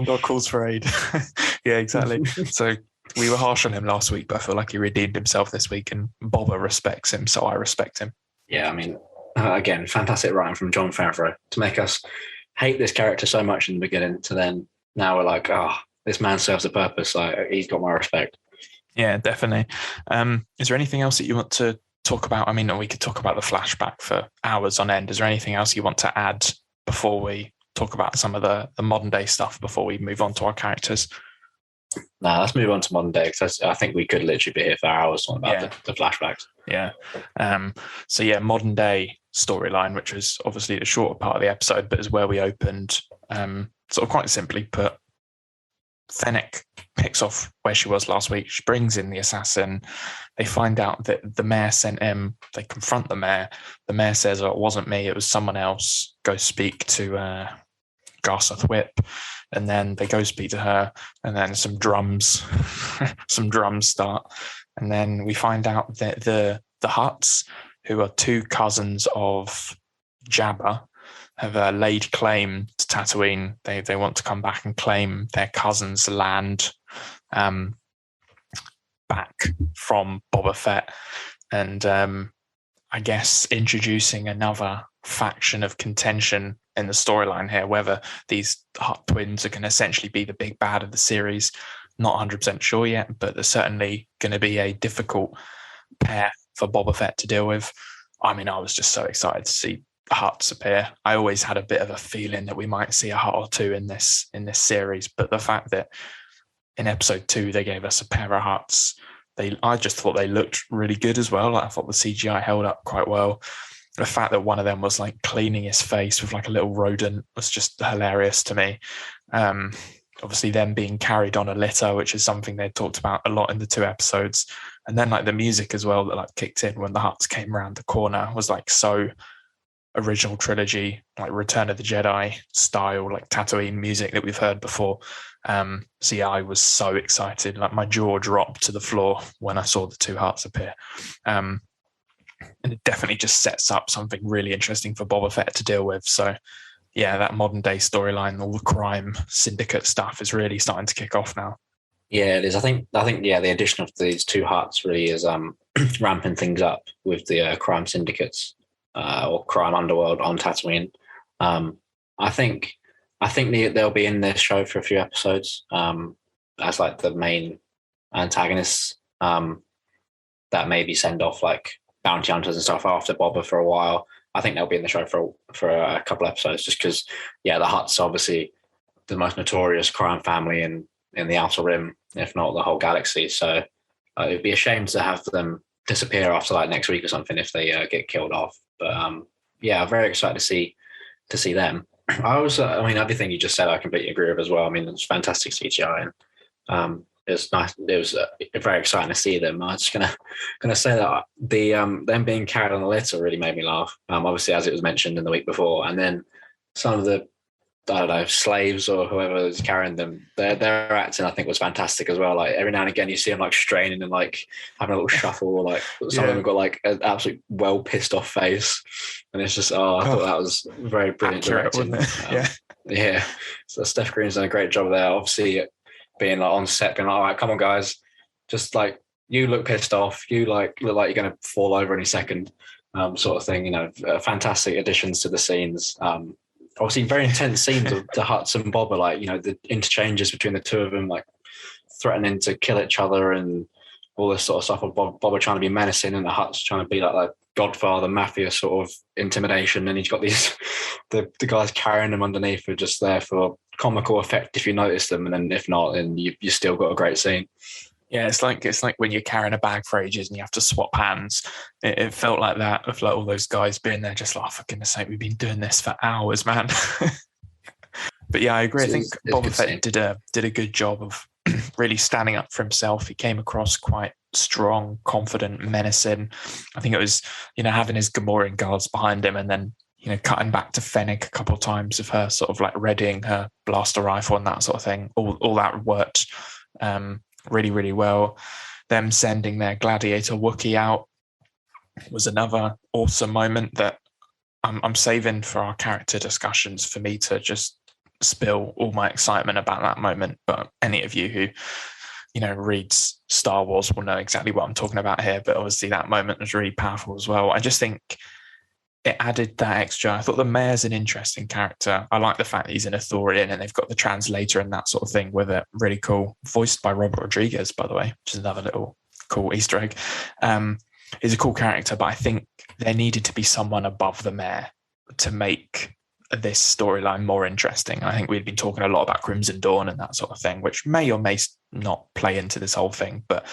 Yeah, exactly. So we were harsh on him last week, but I feel like he redeemed himself this week, and Boba respects him, so I respect him. Yeah, I mean, again, fantastic writing from Jon Favreau to make us hate this character so much in the beginning to then now we're like, this man serves a purpose. Like, he's got my respect. Yeah, definitely. Is there anything else that you want to talk about? I mean, we could talk about the flashback for hours on end. Is there anything else you want to add before we talk about some of the modern day stuff before we move on to our characters? No, let's move on to modern day because I think we could literally be here for hours talking about the flashbacks. Yeah. So modern day storyline, which was obviously the shorter part of the episode, but is where we opened. Sort of quite simply put, Fennec picks off where she was last week. She brings in the assassin. They find out that the mayor sent him. They confront the mayor. The mayor says, "Oh, it wasn't me. It was someone else. Go speak to Garsoth Whip." And then they go speak to her, and then some drums start. And then we find out that the Hutts, who are two cousins of Jabba, have laid claim to Tatooine. They want to come back and claim their cousin's land back from Boba Fett. And I guess introducing another faction of contention in the storyline here, whether these Hutt twins are going to essentially be the big bad of the series. Not 100% sure yet, but they're certainly going to be a difficult pair for Boba Fett to deal with. I mean, I was just so excited to see Hutts appear. I always had a bit of a feeling that we might see a Hutt or two in this series, but the fact that in episode 2 they gave us a pair of Hutts, I just thought they looked really good as well. I thought the CGI held up quite well. The fact that one of them was like cleaning his face with like a little rodent was just hilarious to me. Obviously them being carried on a litter, which is something they talked about a lot in the 2 episodes. And then like the music as well that like kicked in when the Hutts came around the corner was like so original trilogy, like Return of the Jedi style, like Tatooine music that we've heard before. So yeah, I was so excited. Like my jaw dropped to the floor when I saw the 2 Hutts appear. And it definitely just sets up something really interesting for Boba Fett to deal with. So yeah, that modern day storyline, all the crime syndicate stuff is really starting to kick off now. Yeah, it is. I think the addition of these 2 Hutts really is ramping things up with the crime syndicates or crime underworld on Tatooine. I think they'll be in this show for a few episodes as like the main antagonists that maybe send off like bounty hunters and stuff after Boba for a while. I think they'll be in the show for a couple episodes, just because, yeah, the Hutts are obviously the most notorious crime family in the Outer Rim, if not the whole galaxy. So it'd be a shame to have them disappear after like next week or something if they get killed off. But yeah, I'm very excited to see them. I mean, everything you just said, I completely agree with as well. I mean, it's fantastic CGI, and it was nice. It was very exciting to see them. I was just gonna say that the them being carried on a litter really made me laugh. Obviously, as it was mentioned in the week before, and then some of the, I don't know, slaves or whoever is carrying them, their acting I think was fantastic as well. Like every now and again you see them like straining and like having a little shuffle, or like some of them have got like an absolute well pissed off face, and it's just I thought that was very brilliant directing. Yeah. So Steph Green's done a great job there. Obviously being like on set, being like, all right, come on guys, just like you look pissed off, you like look like you're going to fall over any second, sort of thing. You know, fantastic additions to the scenes. Obviously very intense scenes of the Hutts and Boba, like, you know, the interchanges between the two of them, like threatening to kill each other and all this sort of stuff. Boba trying to be menacing and the Hutts trying to be like Godfather mafia sort of intimidation. And he's got these, the guys carrying them underneath who are just there for comical effect if you notice them. And then if not, then you still got a great scene. Yeah, it's like when you're carrying a bag for ages and you have to swap hands. It felt like that, of like all those guys being there just like, oh, for goodness sake, we've been doing this for hours, man. But yeah, I agree. I think Boba Fett did a good job of really standing up for himself. He came across quite strong, confident, menacing. I think it was, you know, having his Gamorrean guards behind him and then, you know, cutting back to Fennec a couple of times of her sort of like readying her blaster rifle and that sort of thing. All that worked really, really well. Them sending their gladiator Wookiee out was another awesome moment that I'm saving for our character discussions for me to just spill all my excitement about that moment. But any of you who, you know, reads Star Wars will know exactly what I'm talking about here. But obviously that moment was really powerful as well. I just think it added that extra. I thought the mayor's an interesting character. I like the fact that he's an Ithorian and they've got the translator and that sort of thing with it. Really cool. Voiced by Robert Rodriguez, by the way, which is another little cool Easter egg. He's a cool character, but I think there needed to be someone above the mayor to make this storyline more interesting. I think we'd been talking a lot about Crimson Dawn and that sort of thing, which may or may not play into this whole thing, but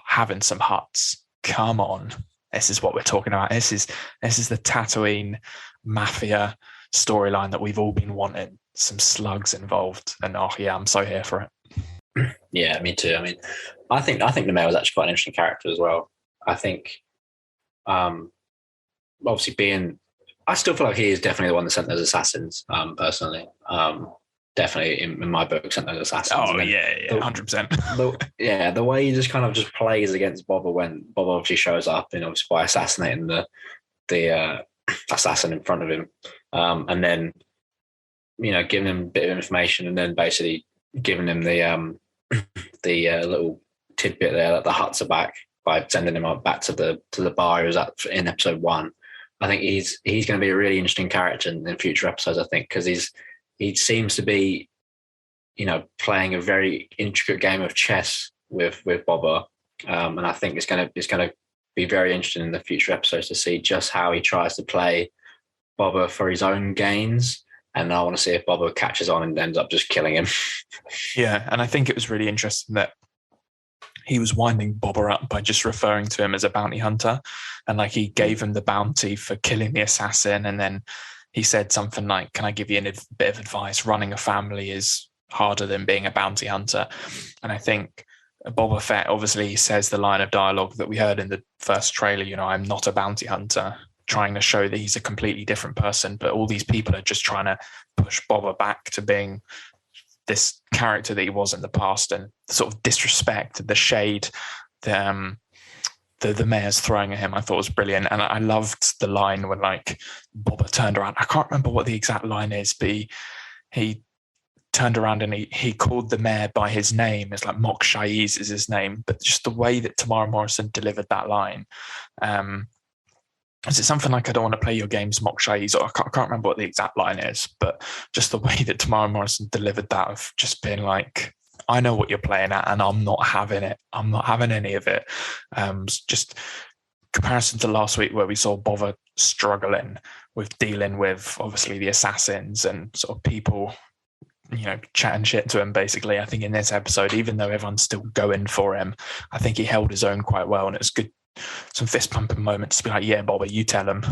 having some Hutts, come on. This is what we're talking about. This is the Tatooine mafia storyline that we've all been wanting. Some slugs involved, and I'm so here for it. Yeah, me too. I mean, I think the mayor was actually quite an interesting character as well. I think, obviously I still feel like he is definitely the one that sent those assassins. Personally, definitely in my book sent those assassins. Oh yeah, 100%. The way he just kind of just plays against Boba when Boba obviously shows up, and obviously by assassinating the assassin in front of him, and then, you know, giving him a bit of information, and then basically giving him the little tidbit there that the Hutts are back by sending him back to the bar he was at in episode 1. I think he's going to be a really interesting character in future episodes. I think because he seems to be, you know, playing a very intricate game of chess with Boba, and I think it's going to be very interesting in the future episodes to see just how he tries to play Boba for his own gains. And I want to see if Boba catches on and ends up just killing him. Yeah, and I think it was really interesting that he was winding Boba up by just referring to him as a bounty hunter, and like he gave him the bounty for killing the assassin, and then he said something like, "Can I give you a bit of advice? Running a family is harder than being a bounty hunter." And I think Boba Fett obviously says the line of dialogue that we heard in the first trailer, you know, "I'm not a bounty hunter," trying to show that he's a completely different person. But all these people are just trying to push Boba back to being this character that he was in the past, and the sort of disrespect, the shade, the mayor's throwing at him, I thought was brilliant. And I loved the line when like Boba turned around. I can't remember what the exact line is, but he turned around and he called the mayor by his name. It's like Mok Shaiz is his name, but just the way that Tamara Morrison delivered that line. Is it something like, "I don't want to play your games, Mok Shaiz," or I can't remember what the exact line is, but just the way that Tamara Morrison delivered that, of just being like, "I know what you're playing at and I'm not having it. I'm not having any of it." Just comparison to last week where we saw Boba struggling with dealing with obviously the assassins and sort of people, chatting shit to him, basically. I think in this episode, even though everyone's still going for him, I think he held his own quite well, and it was good, some fist pumping moments to be like, yeah, Boba, you tell him.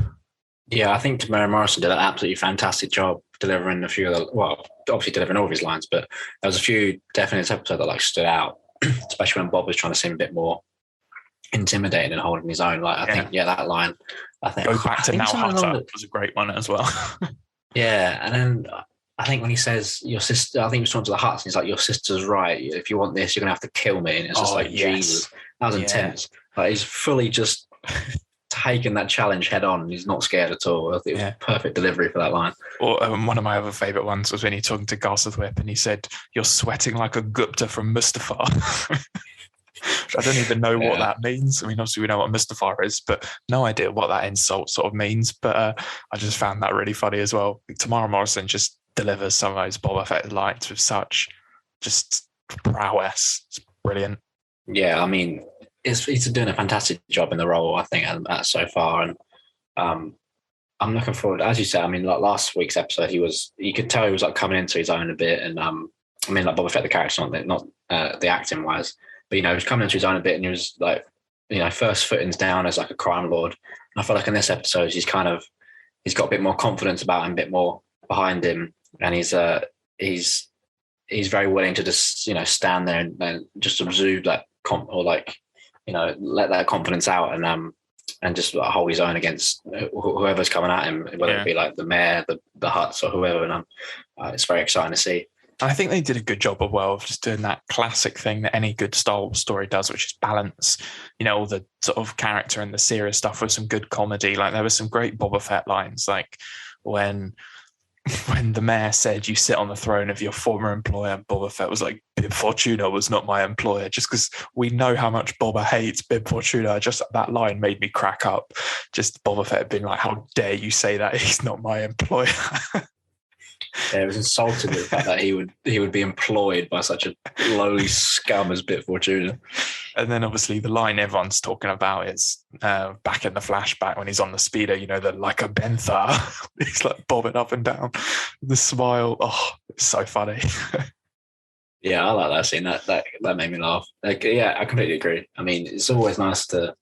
Yeah, I think Tamara Morrison did an absolutely fantastic job delivering a few of the, well, obviously delivering all of his lines, but there was a few definitely in this episode that like stood out, especially when Bob was trying to seem a bit more intimidating and holding his own. Like, I think that line, I think go back to now Hutter was a great one as well. Yeah, and then I think when he says your sister, I think he was talking to the Hutts, and he's like, your sister's right. If you want this, you're gonna have to kill me. And it's just Jesus, that was intense. Like, he's fully just taken that challenge head on. He's not scared at all. I think it was perfect delivery for that line. Or one of my other favourite ones was when he talking to Garth Whip and he said, "You're sweating like a Gupta from Mustafar." I don't even know what that means. I mean, obviously we know what Mustafar is, but no idea what that insult sort of means. But I just found that really funny as well. Tamara Morrison just delivers some of those Boba Fett lines with such just prowess. It's brilliant. Yeah, I mean, he's doing a fantastic job in the role, I think, so far. And I'm looking forward, as you said, I mean, like last week's episode, you could tell he was like coming into his own a bit. And I mean, like Boba Fett, the character, not the acting wise, but, he was coming into his own a bit, and he was like, first footings down as like a crime lord. And I feel like in this episode, he's got a bit more confidence about him, a bit more behind him. And he's very willing to just, stand there and just observe that let that confidence out and just hold his own against whoever's coming at him, whether it be like the mayor, the Hutts, or whoever. And it's very exciting to see. I think they did a good job of just doing that classic thing that any good Star Wars story does, which is balance, all the sort of character and the serious stuff with some good comedy. Like, there were some great Boba Fett lines, like when the mayor said, "You sit on the throne of your former employer," Boba Fett was like, "Bib Fortuna was not my employer," just because we know how much Boba hates Bib Fortuna. Just that line made me crack up. Just Boba Fett being like, "How dare you say that? He's not my employer." Yeah, it was insulting the fact that he would be employed by such a lowly scum as Bib Fortuna. And then obviously the line everyone's talking about is back in the flashback when he's on the speeder, the like a bentha. He's like bobbing up and down. The smile. Oh, it's so funny. Yeah, I like that scene. That made me laugh. Like, yeah, I completely agree. I mean, it's always nice to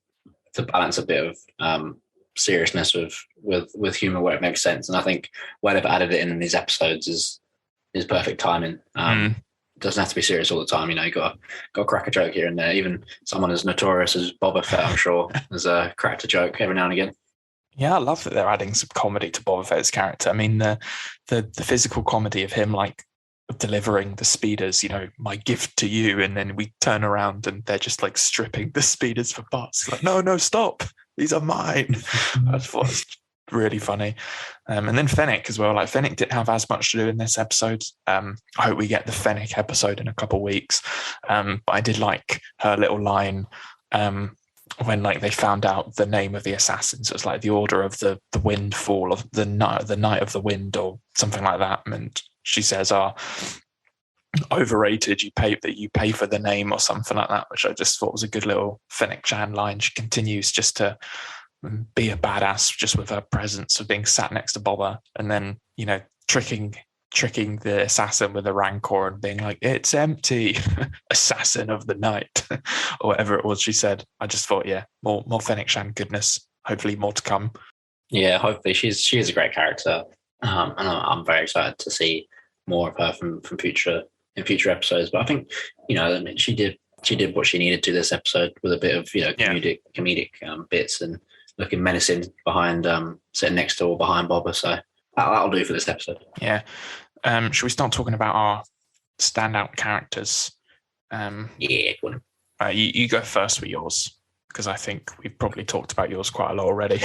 balance a bit of seriousness with humor where it makes sense. And I think where they've added it in these episodes is perfect timing. It doesn't have to be serious all the time. You got to crack a joke here and there. Even someone as notorious as Boba Fett, I'm sure, has cracked a joke every now and again. Yeah, I love that they're adding some comedy to Boba Fett's character. I mean, the physical comedy of him, like delivering the speeders, my gift to you, and then we turn around and they're just like stripping the speeders for parts. Like, no, stop. These are mine. I thought it was really funny. And then Fennec as well. Like, Fennec didn't have as much to do in this episode. I hope we get the Fennec episode in a couple of weeks. But I did like her little line when like they found out the name of the assassins. It was like the Order of the Windfall, of the Night of the Wind, or something like that. And she says, overrated, you pay for the name, or something like that, which I just thought was a good little Fennec Chan line. She continues just to be a badass just with her presence of being sat next to Boba, and then tricking the assassin with a rancor and being like, "It's empty," assassin of the night, or whatever it was she said. I just thought, more Fennec Chan goodness. Hopefully more to come. Yeah, hopefully she is a great character, and I'm very excited to see more of her from future episodes. But I think she did what she needed to this episode with a bit of comedic bits and looking menacing behind sitting next to or behind Boba. So that'll do for this episode. Yeah. Should we start talking about our standout characters? Yeah, go on. You go first with yours, because I think we've probably talked about yours quite a lot already.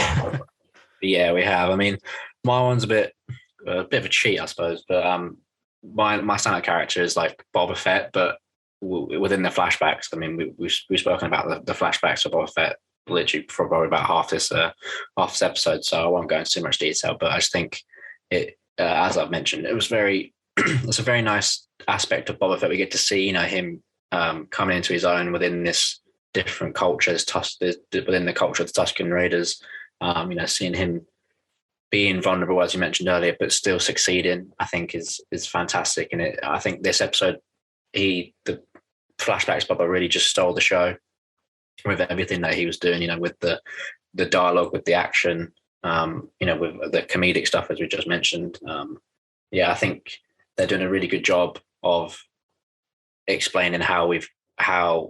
Yeah, we have. I mean, my one's a bit of a cheat, I suppose, but my standout character is like Boba Fett, but within the flashbacks. I mean, we've spoken about the flashbacks of Boba Fett literally for probably about half this episode, so I won't go into too much detail. But I just think it, as I've mentioned, it was it's a very nice aspect of Boba Fett. We get to see him coming into his own within this different cultures within the culture of the Tusken Raiders. Seeing him being vulnerable, as you mentioned earlier, but still succeeding, I think is fantastic. And I think this episode, the flashbacks Boba really just stole the show with everything that he was doing. With the dialogue, with the action, with the comedic stuff, as we just mentioned. I think they're doing a really good job of explaining how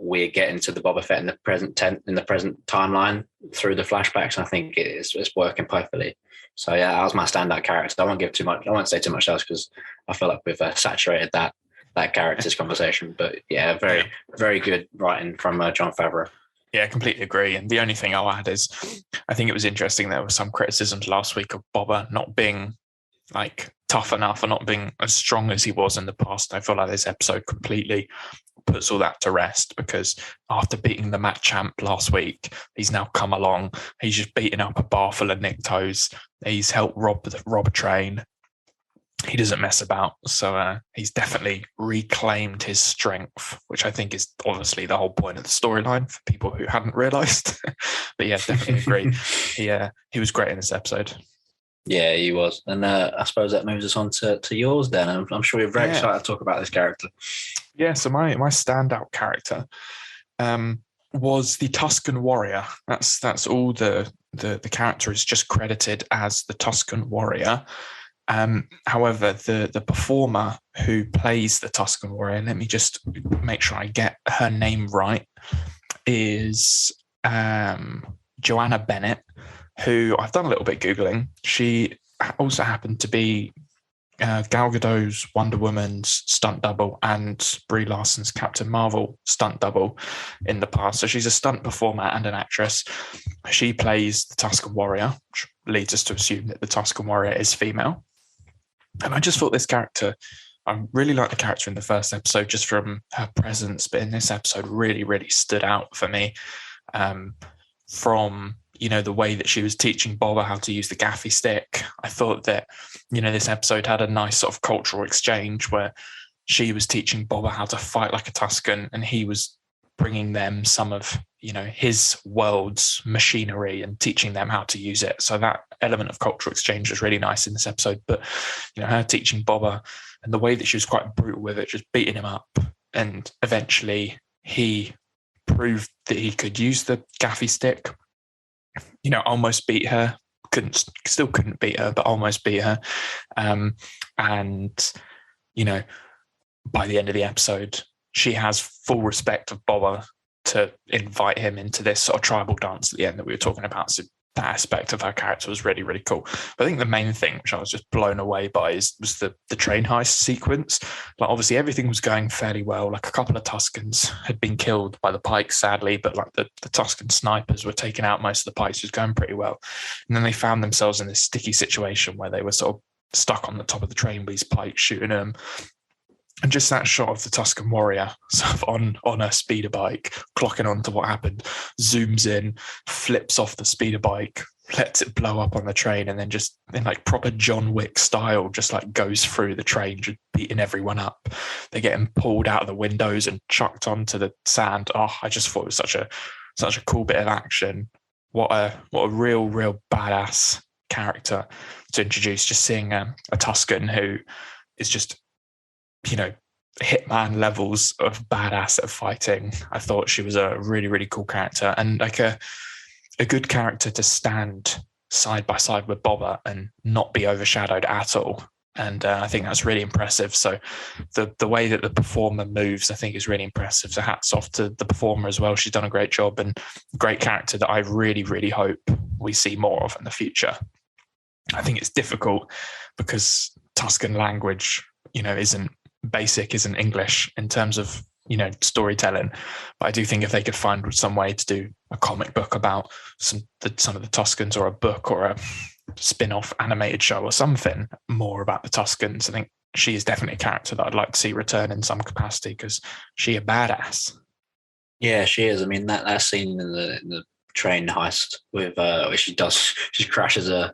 we're getting to the Boba Fett in the present timeline through the flashbacks. And I think it's working perfectly. So that was my standout character. I won't say too much else because I feel like we've saturated that character's conversation. But very, very good writing from Jon Favreau. Yeah, I completely agree. And the only thing I'll add is I think it was interesting there were some criticisms last week of Boba not being like tough enough or not being as strong as he was in the past. I feel like this episode completely puts all that to rest, because after beating the Mat Champ last week, he's now come along. He's just beaten up a bar full of Niktos. He's helped rob a train. He doesn't mess about. So he's definitely reclaimed his strength, which I think is obviously the whole point of the storyline for people who hadn't realised. But yeah, definitely agree. He was great in this episode. Yeah, he was. And I suppose that moves us on to yours then. I'm sure you're very excited to talk about this character. Yeah, so my standout character was the Tusken Warrior. That's all the character is just credited as the Tusken Warrior. However, the performer who plays the Tusken Warrior, let me just make sure I get her name right, is Joanna Bennett, who I've done a little bit Googling. She also happened to be Gal Gadot's Wonder Woman's stunt double and Brie Larson's Captain Marvel stunt double in the past. So she's a stunt performer and an actress. She plays the Tusken Warrior, which leads us to assume that the Tusken Warrior is female. And I just thought this character, I really liked the character in the first episode just from her presence, but in this episode really, really stood out for me from the way that she was teaching Boba how to use the gaffy stick. I thought that, this episode had a nice sort of cultural exchange where she was teaching Boba how to fight like a Tusken, and he was bringing them some of, his world's machinery and teaching them how to use it. So that element of cultural exchange was really nice in this episode. But, her teaching Boba and the way that she was quite brutal with it, just beating him up. And eventually he proved that he could use the gaffy stick. Almost beat her. Still couldn't beat her, but almost beat her. And by the end of the episode, she has full respect of Boba to invite him into this sort of tribal dance at the end that we were talking about. So that aspect of her character was really, really cool. But I think the main thing, which I was just blown away by, was the train heist sequence. Like, obviously everything was going fairly well. Like, a couple of Tuskens had been killed by the Pikes, sadly, but like the Tusken snipers were taking out most of the Pikes. It was going pretty well. And then they found themselves in this sticky situation where they were sort of stuck on the top of the train with these Pikes shooting them. And just that shot of the Tusken Warrior sort of on a speeder bike, clocking on to what happened, zooms in, flips off the speeder bike, lets it blow up on the train, and then just in like proper John Wick style, just like goes through the train, just beating everyone up. They're getting pulled out of the windows and chucked onto the sand. Oh, I just thought it was such a cool bit of action. What a real badass character to introduce. Just seeing a Tusken who is just, hitman levels of badass at fighting. I thought she was a really, really cool character, and like a good character to stand side by side with Boba and not be overshadowed at all. And I think that's really impressive. So the way that the performer moves, I think, is really impressive. So hats off to the performer as well. She's done a great job, and great character that I really, really hope we see more of in the future. I think it's difficult because Tusken language, isn't English in terms of, storytelling. But I do think if they could find some way to do a comic book about some of the Tuskens, or a book, or a spin-off animated show or something more about the Tuskens, I think she is definitely a character that I'd like to see return in some capacity, because she a badass. Yeah, she is. I mean, that scene in the train heist with where she crashes a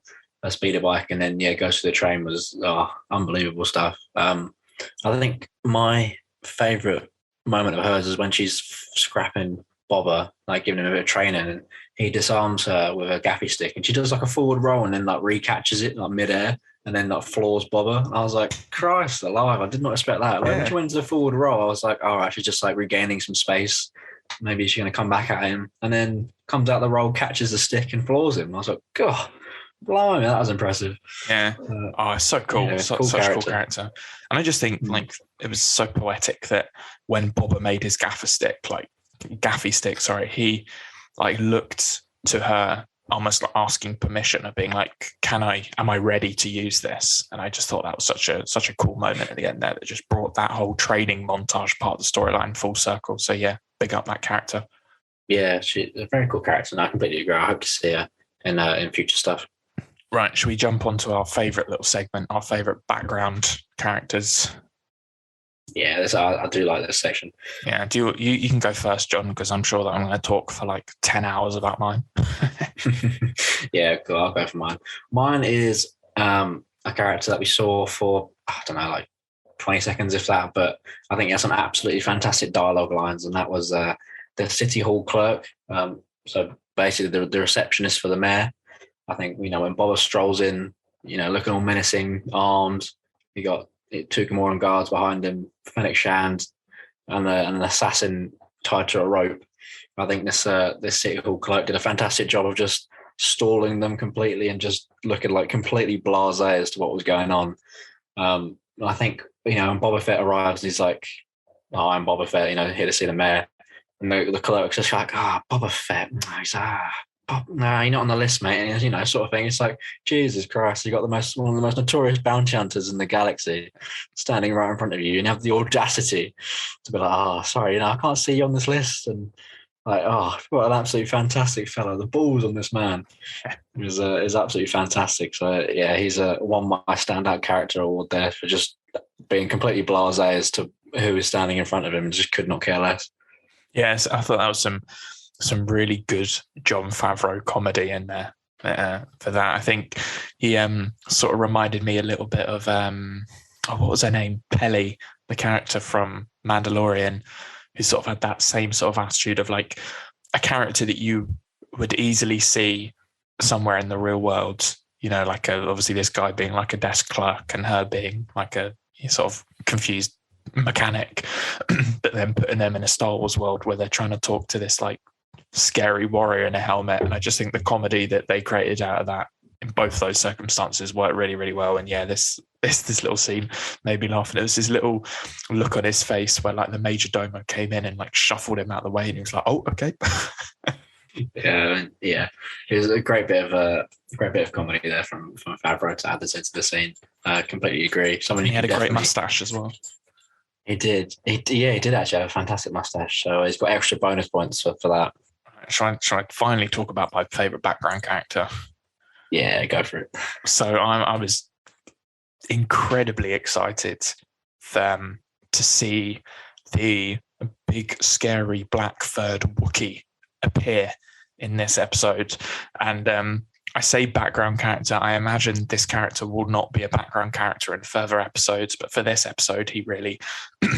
speeder bike and then goes to the train was unbelievable stuff. I think my favourite moment of hers is when she's scrapping Boba, like giving him a bit of training, and he disarms her with a gaffy stick, and she does like a forward roll and then like recatches it like midair, and then like floors Boba. And I was like, Christ alive, I did not expect that. Like when she went to the forward roll, I was like, all right, she's just like regaining some space. Maybe she's going to come back at him, and then comes out the roll, catches the stick, and floors him. I was like, God, blimey, that was impressive. Yeah. It's so cool. Yeah, Such a cool character. And I just think like it was so poetic that when Boba made his gaffy stick, he like looked to her almost like asking permission of being like, am I ready to use this? And I just thought that was such a cool moment at the end there that just brought that whole training montage part of the storyline full circle. So yeah, big up that character. Yeah, she's a very cool character, and I completely agree. I hope to see her in future stuff. Right, should we jump onto our favourite little segment, our favourite background characters? Yeah, I do like this section. Yeah, you can go first, John, because I'm sure that I'm going to talk for like 10 hours about mine. Yeah, cool. I'll go for mine. Mine is a character that we saw for, I don't know, like 20 seconds, if that, but I think he has some absolutely fantastic dialogue lines, and that was the City Hall clerk. So basically the receptionist for the mayor. I think, when Boba strolls in, looking all menacing, armed, you got Tukamoran guards behind him, Fennec Shand, and an assassin tied to a rope. I think this City Hall clerk did a fantastic job of just stalling them completely and just looking like completely blasé as to what was going on. I think, when Boba Fett arrives, he's like, "Oh, I'm Boba Fett, here to see the mayor." And the clerk's just like, Boba Fett. He's no, you're not on the list, mate. And, sort of thing. It's like, Jesus Christ, you got one of the most notorious bounty hunters in the galaxy standing right in front of you, and you have the audacity to be like, sorry, I can't see you on this list. And like, what an absolutely fantastic fellow. The balls on this man is absolutely fantastic. So yeah, he's won my standout character award there for just being completely blasé as to who is standing in front of him and just could not care less. Yes, I thought that was some really good Jon Favreau comedy in there for that. I think he sort of reminded me a little bit of what was her name? Peli, the character from Mandalorian, who sort of had that same sort of attitude of like a character that you would easily see somewhere in the real world. Like obviously this guy being like a desk clerk and her being like a sort of confused mechanic, but then putting them in a Star Wars world where they're trying to talk to this like scary warrior in a helmet. And I just think the comedy that they created out of that in both those circumstances worked really, really well. And yeah, this little scene made me laugh. And it was this little look on his face where like the major domo came in and like shuffled him out of the way, and he was like, "Oh, okay." Yeah. It was a great bit of comedy there from Favreau to add this into the scene. Completely agree. He had a great mustache as well. He did. He did actually have a fantastic mustache. So he's got extra bonus points for that. Shall I finally talk about my favourite background character? Yeah, go for it. So I was incredibly excited to see the big, scary, black-furred Wookiee appear in this episode. And I say background character, I imagine this character will not be a background character in further episodes, but for this episode, he really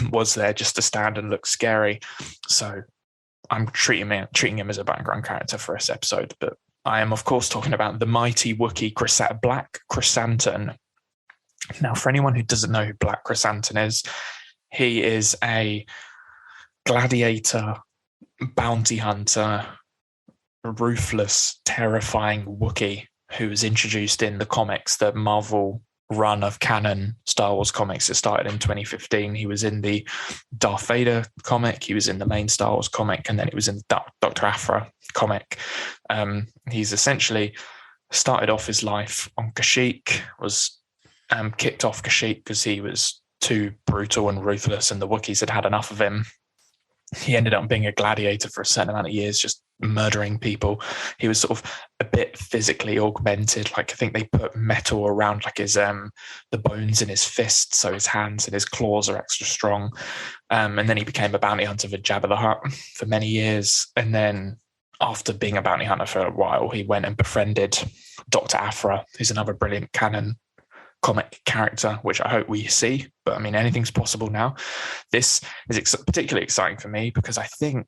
was there just to stand and look scary. So I'm treating him as a background character for this episode. But I am, of course, talking about the mighty Wookiee Black Chrysanthemum. Now, for anyone who doesn't know who Black Chrysanthemum is, he is a gladiator, bounty hunter, ruthless, terrifying Wookiee who was introduced in the comics, the Marvel run of canon Star Wars comics. It started in 2015. He was in the Darth Vader comic, he was in the main Star Wars comic, and then it was in the Dr. Aphra comic. He's essentially started off his life on Kashyyyk, was kicked off Kashyyyk because he was too brutal and ruthless and the Wookiees had had enough of him. He ended up being a gladiator for a certain amount of years, just murdering people. He was sort of a bit physically augmented. Like I think they put metal around like his the bones in his fists, so his hands and his claws are extra strong. And then he became a bounty hunter for Jabba the Hutt for many years. And then after being a bounty hunter for a while, he went and befriended Dr. Aphra, who's another brilliant canon comic character, which I hope we see. But I mean, anything's possible now. This is particularly exciting for me because I think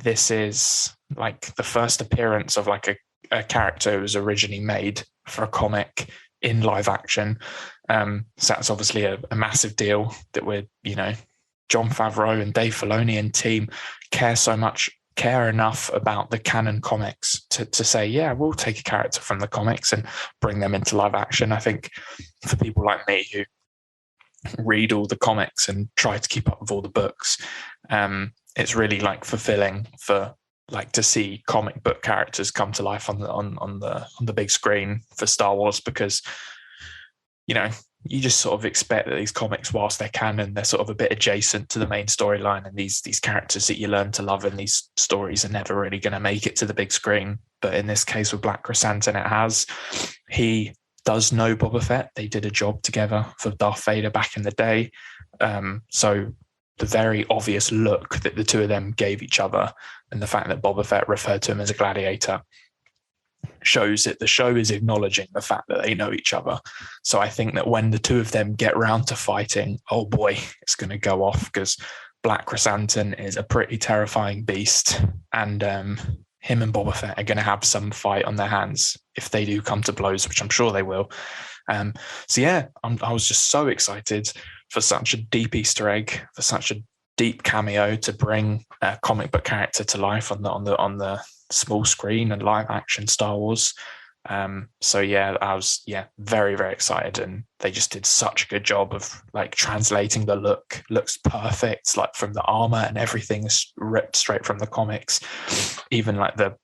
this is like the first appearance of like a character who was originally made for a comic in live action. So that's obviously a massive deal that we're, Jon Favreau and Dave Filoni and team care enough about the canon comics to say, yeah, we'll take a character from the comics and bring them into live action. I think for people like me who read all the comics and try to keep up with all the books, it's really like fulfilling for like to see comic book characters come to life on the big screen for Star Wars, because you just sort of expect that these comics, whilst they're canon, they're sort of a bit adjacent to the main storyline, and these characters that you learn to love in these stories are never really going to make it to the big screen. But in this case with Black Chrysanthemum, it has. He does know Boba Fett. They did a job together for Darth Vader back in the day. So the very obvious look that the two of them gave each other, and the fact that Boba Fett referred to him as a gladiator, shows that the show is acknowledging the fact that they know each other. So I think that when the two of them get round to fighting, oh boy, it's going to go off, because Black Chrysanthemum is a pretty terrifying beast, and him and Boba Fett are going to have some fight on their hands if they do come to blows, which I'm sure they will. So yeah, I was just so excited for such a deep Easter egg, for such a deep cameo to bring a comic book character to life on the small screen and live action Star Wars. So yeah, I was very, very excited, and they just did such a good job of like translating the look. Looks perfect, like from the armor and everything is ripped straight from the comics, even like the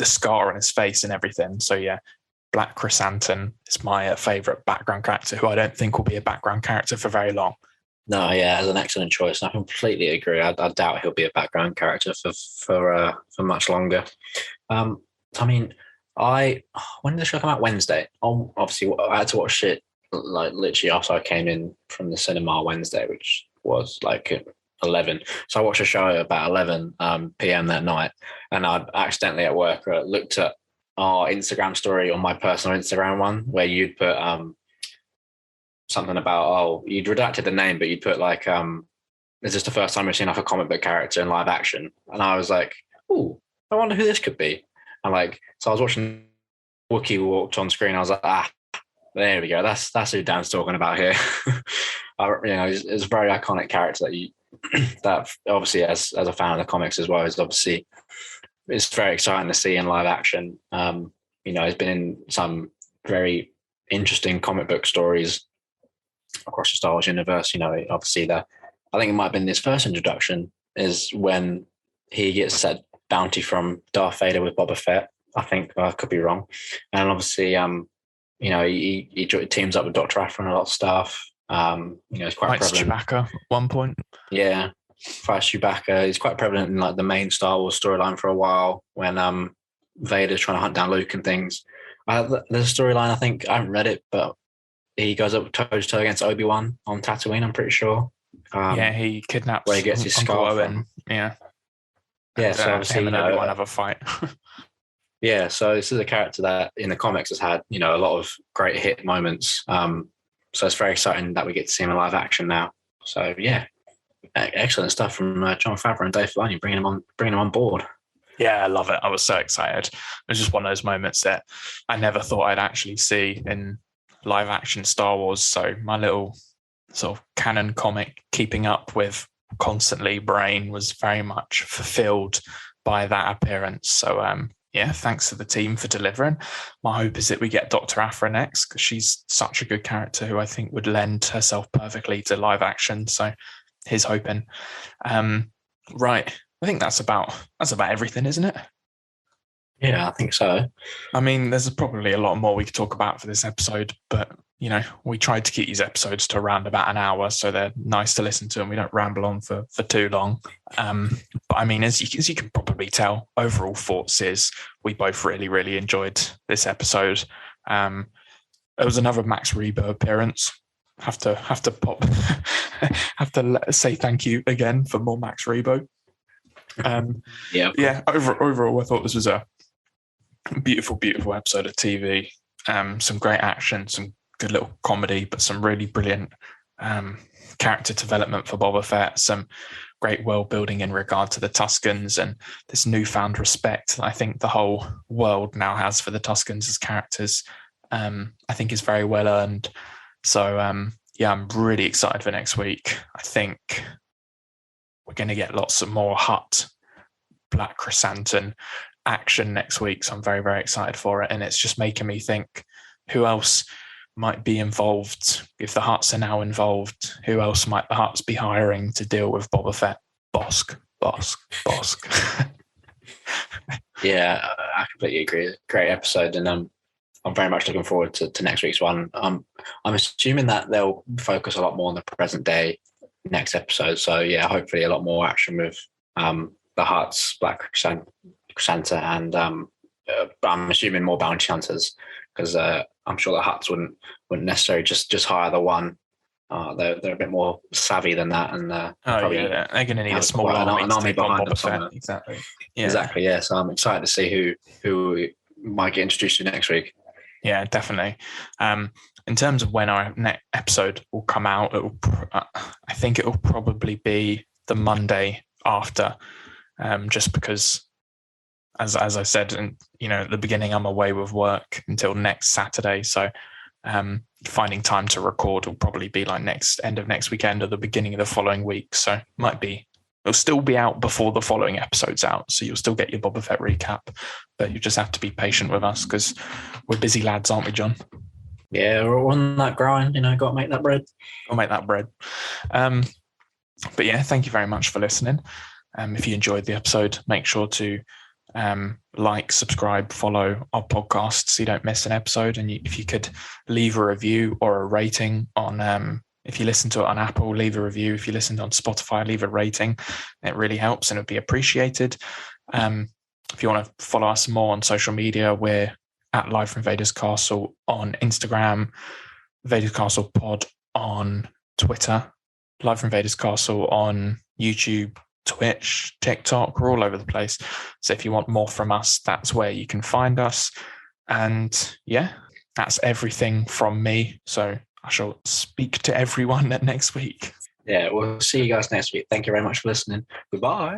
scar on his face and everything. So yeah, Black Chrysanthemum is my favorite background character, who I don't think will be a background character for very long. No, yeah, it's an excellent choice. I completely agree. I doubt he'll be a background character for much longer. When did the show come out? Wednesday. Obviously, I had to watch it like literally after I came in from the cinema Wednesday, which was like 11. So I watched the show about 11 p.m. that night, and I accidentally at work looked at our Instagram story on my personal Instagram one, where you'd put something about, you'd redacted the name, but you'd put like, is this the first time we've seen like a comic book character in live action? And I was like, oh, I wonder who this could be. And like, so I was watching Wookiee walked on screen. I was like, there we go. That's who Dan's talking about here. It's a very iconic character that obviously as a fan of the comics as well, is obviously, it's very exciting to see in live action. He's been in some very interesting comic book stories across the Star Wars universe. Obviously I think it might have been his first introduction is when he gets that bounty from Darth Vader with Boba Fett. I think I could be wrong. And obviously, he teams up with Dr. Aphra and a lot of stuff. He's quite prevalent. Chewbacca at one point. Yeah, fights Chewbacca. He's quite prevalent in like the main Star Wars storyline for a while when Vader's trying to hunt down Luke and things. There's a storyline, I think, I haven't read it, but he goes up toe-to-toe against Obi-Wan on Tatooine, I'm pretty sure. He kidnaps where he gets his scar from. Yeah. Yeah, so obviously, him and Obi-Wan have a fight. Yeah, so this is a character that in the comics has had, a lot of great hit moments. So it's very exciting that we get to see him in live action now. So yeah, excellent stuff from Jon Favreau and Dave Filoni, bringing him on board. Yeah, I love it. I was so excited. It was just one of those moments that I never thought I'd actually see in live action Star Wars. So my little sort of canon comic keeping up with constantly brain was very much fulfilled by that appearance. So thanks to the team for delivering. My hope is that we get Dr. Aphra next, because she's such a good character who I think would lend herself perfectly to live action. So here's hoping. Right. I think that's about everything, isn't it? Yeah, I think so. I mean, there's probably a lot more we could talk about for this episode, but we tried to keep these episodes to around about an hour, so they're nice to listen to and we don't ramble on for too long. But I mean, as you can probably tell, overall thoughts is we both really, really enjoyed this episode. It was another Max Rebo appearance. Have to say thank you again for more Max Rebo. Overall, I thought this was a beautiful, beautiful episode of TV. Some great action, some good little comedy, but some really brilliant character development for Boba Fett, some great world building in regard to the Tuskens, and this newfound respect that I think the whole world now has for the Tuskens as characters, I think is very well earned. So yeah, I'm really excited for next week. I think we're going to get lots of more Hutt, Black Chrysanthemum action next week. So I'm very, very excited for it. And it's just making me think, who else might be involved? If the Hutts are now involved, who else might the Hutts be hiring to deal with Boba Fett? Bosk. Yeah, I completely agree. Great episode. And I'm very much looking forward to next week's one. I'm assuming that they'll focus a lot more on the present day next episode. So yeah, hopefully a lot more action with the Hutts, Black Chrysanthemum, and I'm assuming more bounty hunters, because I'm sure the Hutts wouldn't necessarily just hire the one. They're a bit more savvy than that, and probably they're going to need a small army behind them somewhere. Exactly. Yeah. So I'm excited to see who might get introduced to next week. Yeah, definitely. In terms of when our next episode will come out, I think it will probably be the Monday after, just because, as I said, and at the beginning, I'm away with work until next Saturday. So finding time to record will probably be like end of next weekend or the beginning of the following week. So it'll still be out before the following episode's out. So you'll still get your Boba Fett recap, but you just have to be patient with us because we're busy lads, aren't we, John? Yeah, we're on that grind, got to make that bread. But yeah, thank you very much for listening. If you enjoyed the episode, make sure to like, subscribe, follow our podcast so you don't miss an episode. And if you could leave a review or a rating on, if you listen to it on Apple, leave a review. If you listen on Spotify, leave a rating. It really helps and it'd be appreciated. If you want to follow us more on social media, we're at Live from Vaders Castle on Instagram, Vaders Castle Pod on Twitter, Live from Vaders Castle on YouTube, Twitch, TikTok. We're all over the place. So if you want more from us, that's where you can find us. And yeah, that's everything from me. So I shall speak to everyone next week. Yeah, we'll see you guys next week. Thank you very much for listening. Goodbye.